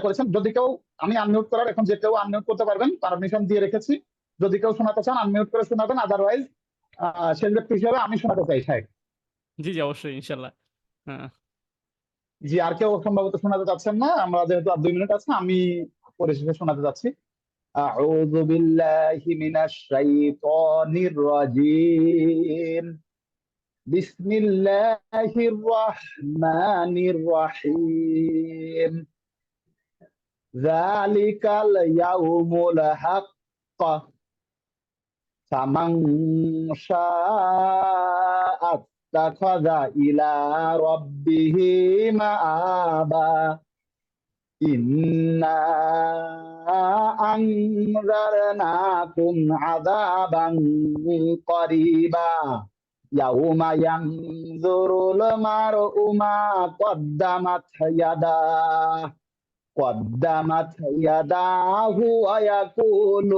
করেছেন। যদি কেউ, আমি আনমিউট করার, এখন যে কেউ আনমিউট করতে পারবেন পারমিশন দিয়ে রেখেছি। যদি কেউ শোনাতে চান আনমিউট করে শোনাবেন, আদারওয়াইজ শেষ ব্যক্তি হিসেবে আমি শোনাতে চাই। হ্যাঁ জি জি অবশ্যই ইনশাল্লাহ। হ্যাঁ জি, আর কেউ সম্ভবত শোনাতে চাচ্ছেন না। আমরা যেহেতু আর 2 মিনিট আছে, আমি পরিশেষে শোনাতে যাচ্ছি। আউযু বিল্লাহি মিনাশ শাইতানির রাজিম। বিসমিল্লাহির রহমানির রহিম। যালিকাল ইয়াউমুল হাক্ক ফামান শাআ আত্তাখাযা ইলা রাব্বিহি মাআবা ইন্না আনজারনাকুম আযাবান করিবা ইয়াউমা ইয়ানজুরুল মার'উ মা قدمت يداه ويقول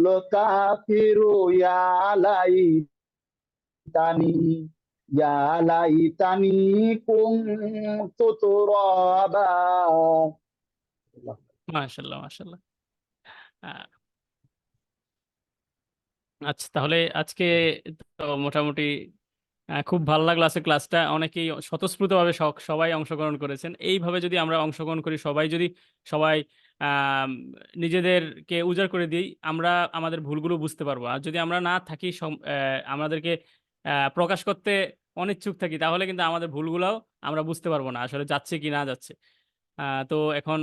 الكافر يا ليتني كنت ترابا। মাশাল্লাহ মাশাল্লাহ। আচ্ছা, তাহলে আজকে তো মোটামুটি খুব ভালো লাগলো আজকে ক্লাসটা। অনেকেই স্বতঃস্ফূর্তভাবে সবাই অংশগ্রহণ করেছেন। এইভাবে যদি আমরা অংশগ্রহণ করি, সবাই আহ, নিজেদেরকে উজাড় করে দিই, আমরা আমাদের ভুলগুলো বুঝতে পারবো। আর যদি আমরা না থাকি, আমাদেরকে প্রকাশ করতে অনিচ্ছুক থাকি, তাহলে কিন্তু আমাদের ভুলগুলাও আমরা বুঝতে পারবো না আসলে যাচ্ছে কি না যাচ্ছে। তো এখন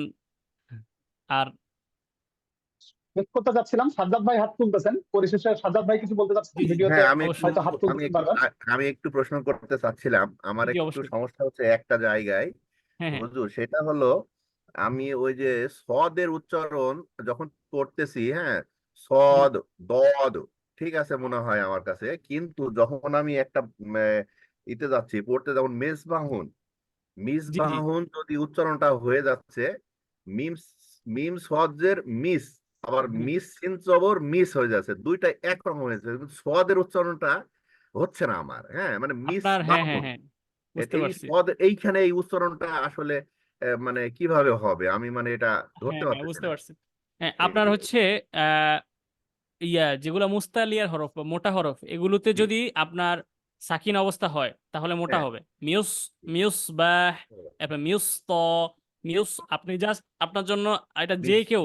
আর শেষ করতে যাচ্ছিলাম, সাজ্জাদ ভাই হাত তুলতেছেন, পরিশেষে সাজ্জাদ ভাই কিছু বলতে চাচ্ছেন, জি জি ভিডিওতে হ্যাঁ, আমি একটু অবশ্যই হয়তো হাত আমি তুলতেছেন একটু বারবার। আমি একটু প্রশ্ন করতে চাচ্ছিলাম। আমার জি একটু অবশ্যই। সমস্যা হচ্ছে একটা জায়গায় হ্যাঁ হ্যাঁ হুজুর, সেটা হলো আমি ওই যে সদের উচ্চারণ যখন করতেছি, হ্যাঁ, হুম, সদ, দদ, ঠিক আছে মনে হয় আমার কাছে, কিন্তু যখন আমি একটা ইতে যাচ্ছি পড়তে, যেমন মেজবাহুন, জি জি মিসবাহুন যদি উচ্চারণটা হয়ে যাচ্ছে মিম, মিম সদের মিস, আবার হুম, মিস সিন জবর মিস হয়ে যাচ্ছে, দুইটা একরকম হয়েছে, কিন্তু সদের উচ্চারণটা হচ্ছে না আমার, হ্যাঁ, মানে মিস আপনার হ্যাঁ হ্যাঁ বাহুন। হ্যাঁ বুঝতে এই পারছি। সদ এইখানে এই উচ্চারণটা আসলে মানে কিভাবে হবে, আমি মানে এটা ধরতে হ্যাঁ হ্যাঁ পারতেছি বুঝতে না। পারছি। হ্যাঁ এই আপনার যে হচ্ছে আহ যেগুলো মুস্তালিয়ার হরফ বা মোটা হরফ, এগুলোতে জি, যদি আপনার সাকিন অবস্থা হয় তাহলে মোটা হ্যাঁ, হবে। মিউস, মিউস বা এরপর মিউস ত, মিউস। আপনি জাস্ট আপনার জন্য এটা যে মিস, কেউ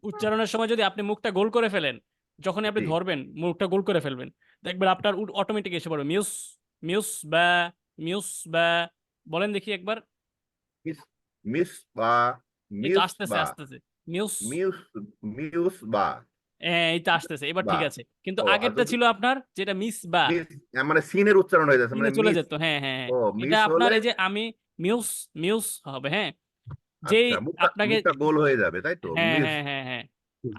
উচ্চারণের সময় যদি আপনি মুখটা গোল করে ফেলেন, যখনই আপনি জি, ধরবেন মুখটা গোল করে ফেলবেন, দেখবেন আপনার অটোমেটিক এসে পড়বে মিউস, মিউস বা মিউস বা। বলেন দেখি একবার। মিস, মিস বা, এই তো মিউস আসতেছে বা, আসতেছে। মিউস। মিউস, মিউস বা, হ্যাঁ এই তো আসতেছে, এবার বা, ঠিক আছে। কিন্তু ও আর আগেরটা যদি ছিল আপনার যেটা মিস বা, মিস, মানে সিনের উচ্চারণ হয়ে যাচ্ছে, তিনে মানে চলে মিস। যেত। হ্যাঁ হ্যাঁ হ্যাঁ ও, এটা মিস আপনার হলে এই যে আমি মিউস, মিউস হবে। হ্যাঁ যেই আচ্ছা, মুখটা আপনাকে মুখটা গোল হয়ে যাবে, তাই তো, হ্যাঁ মিস, হ্যাঁ হ্যাঁ হ্যাঁ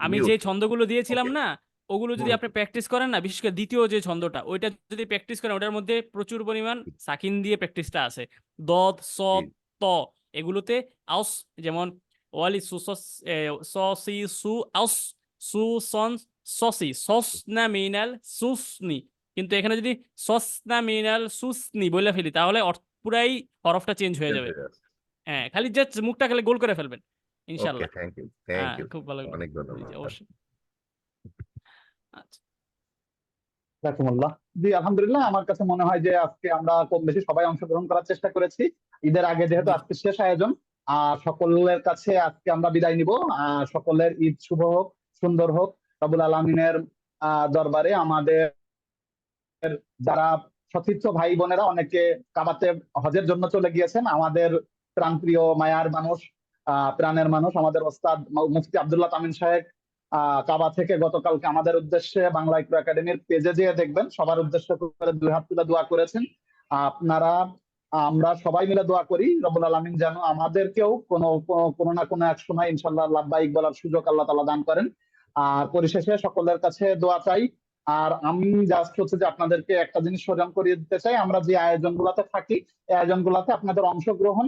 আমি যে মিউস। ছন্দগুলো দিয়েছিলাম ওকে। না, ওগুলো যদি হুম, আপনি প্র্যাকটিস করেন না, বিশেষ করে দ্বিতীয় যে ছন্দটা ওইটা যদি প্র্যাকটিস করেন, ওটার মধ্যে প্রচুর পরিমাণ সাকিন দিয়ে প্র্যাকটিসটা আছে। দদ জি, সদ ত, এগুলোতে আউস, যেমন ওয়ালি সু সস স সি সু আউস, সু সন সসি সস না মিনাল সুসনি। কিন্তু এখানে যদি সস না মিনাল সুসনি বলে ফেলি, তাহলে পুরাই হরফটা চেঞ্জ হয়ে চেঞ্জ যাবে। হয়ে যাচ্ছে। হ্যাঁ খালি জাস্ট মুখটা খালি গোল করে ফেলবেন ওকে, ইনশাল্লাহ। থ্যাংক ইউ, থ্যাংক ইউ, খুব ভালো হলো। অনেক জি জি ধন্যবাদ। অবশ্যই। আচ্ছা। রাহমাতুল্লাহ। জি আলহামদুলিল্লাহ, আমার কাছে মনে হয় যে আজকে আমরা কম বেশি সবাই অংশগ্রহণ করার চেষ্টা করেছি। ঈদের আগে যেহেতু জি আজকে শেষ আয়োজন, সকলের কাছে আজকে আমরা বিদায় নিব। সকলের ঈদ শুভ হোক, সুন্দর হোক। রব্বুল আলামিনের দরবারে আমাদের যারা সতীর্থ ভাই বোনেরা অনেকে কাবাতে হজের জন্য চলে গিয়েছেন, আমাদের প্রাণপ্রিয় মায়ার মানুষ, প্রাণের মানুষ, আমাদের ওস্তাদ মুফতি আব্দুল্লাহ তামিম সাহেব কাবা থেকে গতকালকে আমাদের উদ্দেশ্যে বাংলা ইকরা একাডেমির পেজে যেয়ে দেখবেন, সবার উদ্দেশ্য করে দুই হাত তুলে দোয়া করেছেন। আপনারা, আমরা সবাই মিলে দোয়া করি রব্বুল আলামিন যেন আমাদেরকেও কোনো না কোনো এক সময় ইনশাল্লাহ লাব্বাইক বলার সুযোগ আল্লাহ তাআলা দান করেন। আর পরিশেষে সকলের কাছে দোয়া চাই। আর আমি জাস্ট হচ্ছে যে আপনাদেরকে একটা জিনিস স্মরণ করিয়ে দিতে চাই, আমরা যে আয়োজন গুলাতে থাকি, এই আয়োজন গুলাতে আপনাদের অংশগ্রহণ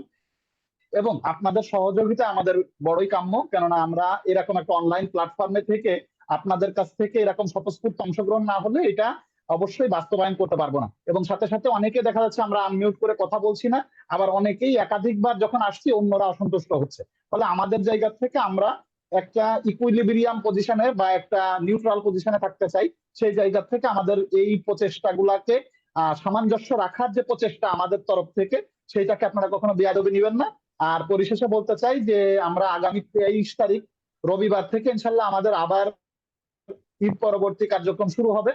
এবং আপনাদের সহযোগিতা আমাদের বড়ই কাম্য। কেননা আমরা এরকম একটা অনলাইন প্ল্যাটফর্মে থেকে আপনাদের কাছ থেকে এরকম স্বতঃস্ফূর্ত অংশগ্রহণ না হলে এটা অবশ্যই বাস্তবায়ন করতে পারবো না। এবং সাথে সাথে অনেকে দেখা যাচ্ছে আমরা আনমিউট করে কথা বলছি না, আবার অনেকেই একাধিকবার যখন আসছি অন্যরা অসন্তুষ্ট হচ্ছে। ফলে আমাদের জায়গা থেকে আমরা একটা ইকুইলিব্রিয়াম পজিশনে বা একটা নিউট্রাল পজিশনে থাকতে চাই। সেই জায়গা থেকে আমাদের এই প্রচেষ্টাগুলাকে সামঞ্জস্য রাখার যে প্রচেষ্টা আমাদের তরফ থেকে, সেইটাকে আপনারা কখনো বেয়াদবি নেবেন না। আর পরিশেষে বলতে চাই যে আমরা আগামী 23 তারিখ রবিবার থেকে ইনশাল্লাহ আমাদের আবার ঈদ পরবর্তী কার্যক্রম শুরু হবে।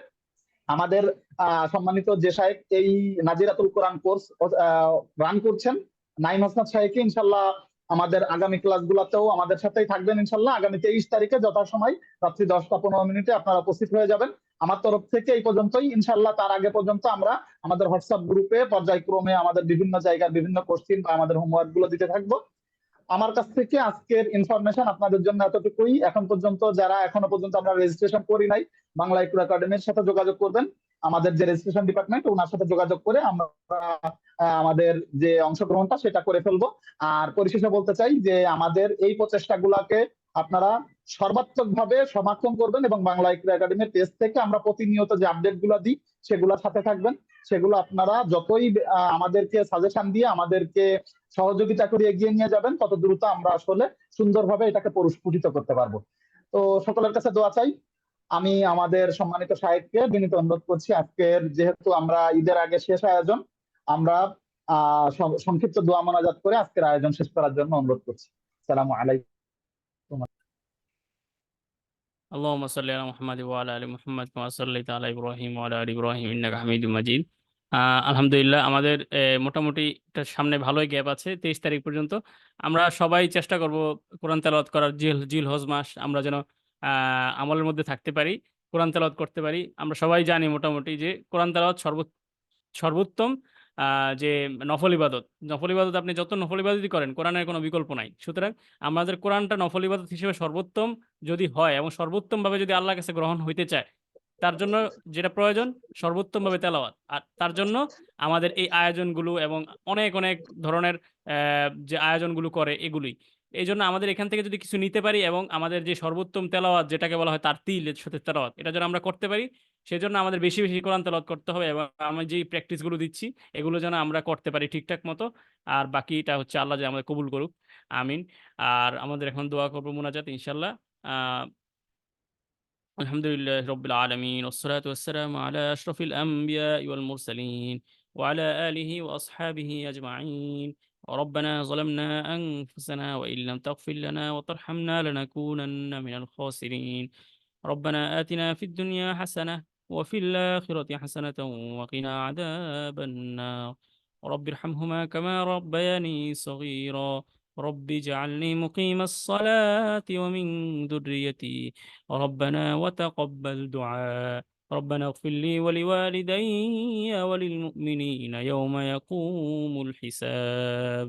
আমাদের সম্মানিত যে সাহেব এই নাজিরাতুল কোরআন কোর্স রান করছেন, নাইম হাসনাত সাহেবকে ইনশাল্লাহ আমাদের আগামী ক্লাসগুলোতেও আমাদের সাথেই থাকবেন ইনশাল্লাহ। আগামী 23 তারিখে যথাসময় রাত্রি 10টা 15 মিনিটে আপনারা উপস্থিত হয়ে যাবেন। আমার তরফ থেকে এই পর্যন্তই ইনশাল্লাহ। তার আগে পর্যন্ত আমরা আমাদের হোয়াটসঅ্যাপ গ্রুপে পর্যায়ক্রমে আমাদের বিভিন্ন জায়গার বিভিন্ন কোশ্চিন বা আমাদের হোমওয়ার্ক গুলো দিতে থাকবো। আমার কাছ থেকে আজকের ইনফরমেশন আপনাদের জন্য এতটুকুই। এখন পর্যন্ত যারা এখনো পর্যন্ত আমরা রেজিস্ট্রেশন করি নাই, বাংলা ইকরা একাডেমির সাথে যোগাযোগ করবেন। আমাদের যে রেজিস্ট্রেশন ডিপার্টমেন্ট, ওনার সাথে যোগাযোগ করে আমরা আমাদের যে অংশগ্রহণটা সেটা করে ফেলবো। আর পরিশেষে বলতে চাই যে আমাদের এই প্রচেষ্টাগুলোকে আপনারা সর্বাত্মক ভাবে সমর্থন করবেন এবং বাংলা ইকরা একাডেমির পেজ থেকে আমরা প্রতিনিয়ত যে আপডেট গুলো দিই সেগুলোর সাথে থাকবেন। সেগুলো আপনারা যতই আমাদেরকে সাজেশন দিয়ে আমাদেরকে সহযোগিতা করে এগিয়ে নিয়ে যাবেন, তত দ্রুত আমরা আসলে সুন্দরভাবে এটাকে পরিস্ফুটিত করতে পারবো। তো সকলের কাছে দোয়া চাই। আমি আমাদের সম্মানিত সাহেবকে বিনীত অনুরোধ করছি, আজকের যেহেতু আমরা ঈদের আগে শেষ আয়োজন, আমরা সংক্ষিপ্ত দোয়া মোনাজাত করে আজকের আয়োজন শেষ করার জন্য অনুরোধ করছি। আসসালামু আলাইকুম। اللهم صل على محمد وعلى ال محمد كما صليت على ابراهيم وعلى ال ابراهيم انك حميد مجيد আলহামদুলিল্লাহ আমাদের মোটামুটি এটার সামনে ভালোই গ্যাপ আছে 23 তারিখ পর্যন্ত। আমরা সবাই চেষ্টা করব কোরআন তেলাওয়াত করার, জিল হজ মাস আমরা যেন আমলের মধ্যে থাকতে পারি, কোরআন তেলাওয়াত করতে পারি। আমরা সবাই জানি মোটামুটি যে কোরআন তেলাওয়াত সর্বোত্তম যে নফল ইবাদত। নফল ইবাদত আপনি যত নফল ইবাদতই করেন, কোরআনের কোনো বিকল্প নাই। সুতরাং আমাদের কোরআনটা নফল ইবাদত হিসেবে সর্বোত্তম যদি হয় এবং সর্বোত্তম ভাবে যদি আল্লাহর কাছে গ্রহণ হইতে চায়, তার জন্য যেটা প্রয়োজন সর্বোত্তম ভাবে তেলাওয়াত। আর তার জন্য আমাদের এই আয়োজনগুলো এবং অনেক অনেক ধরনের যে আয়োজনগুলো করে এগুলোই। এই জন্য আমাদের এখান থেকে যদি কিছু নিতে পারি এবং আমাদের যে সর্বোত্তম তেলাওয়াত যেটাকে বলা হয় তার তিল সাথে তেলাওয়াত, এটা যেন আমরা করতে পারি, সেজন্য আমাদের বেশি বেশি কোরআন তেলাওয়াত করতে হবে। এবং আমি যেই প্র্যাকটিসগুলো দিচ্ছি এগুলো যেন আমরা করতে পারি ঠিকঠাক মতো। আর বাকিটা হচ্ছে আল্লাহ যে আমাদের কবুল করুক, আমিন। আর আমাদের এখন দোয়া করবো মুনাজাত ইনশাল্লাহ। الحمد لله رب العالمين، والصلاة والسلام على أشرف الأنبياء والمرسلين وعلى آله وأصحابه أجمعين. ربنا ظلمنا أنفسنا وإن لم تغفر لنا وترحمنا لنكونن من الخاسرين. ربنا آتنا في الدنيا حسنة وفي الآخرة حسنة وقنا عذاب النار. رب ارحمهما كما ربياني صغيرا. رب اجعلني مقيم الصلاة ومن ذريتي ربنا وتقبل دعاء. ربنا اغفر لي ولوالدي وللمؤمنين يوم يقوم الحساب.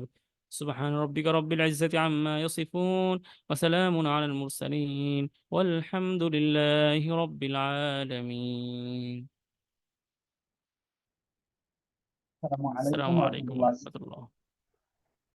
سبحان ربك رب العزة عما يصفون وسلام على المرسلين والحمد لله رب العالمين. আসসালামু السلام আলাইকুম ওয়া عليكم রাহমাতুল্লাহ। ورحمة الله.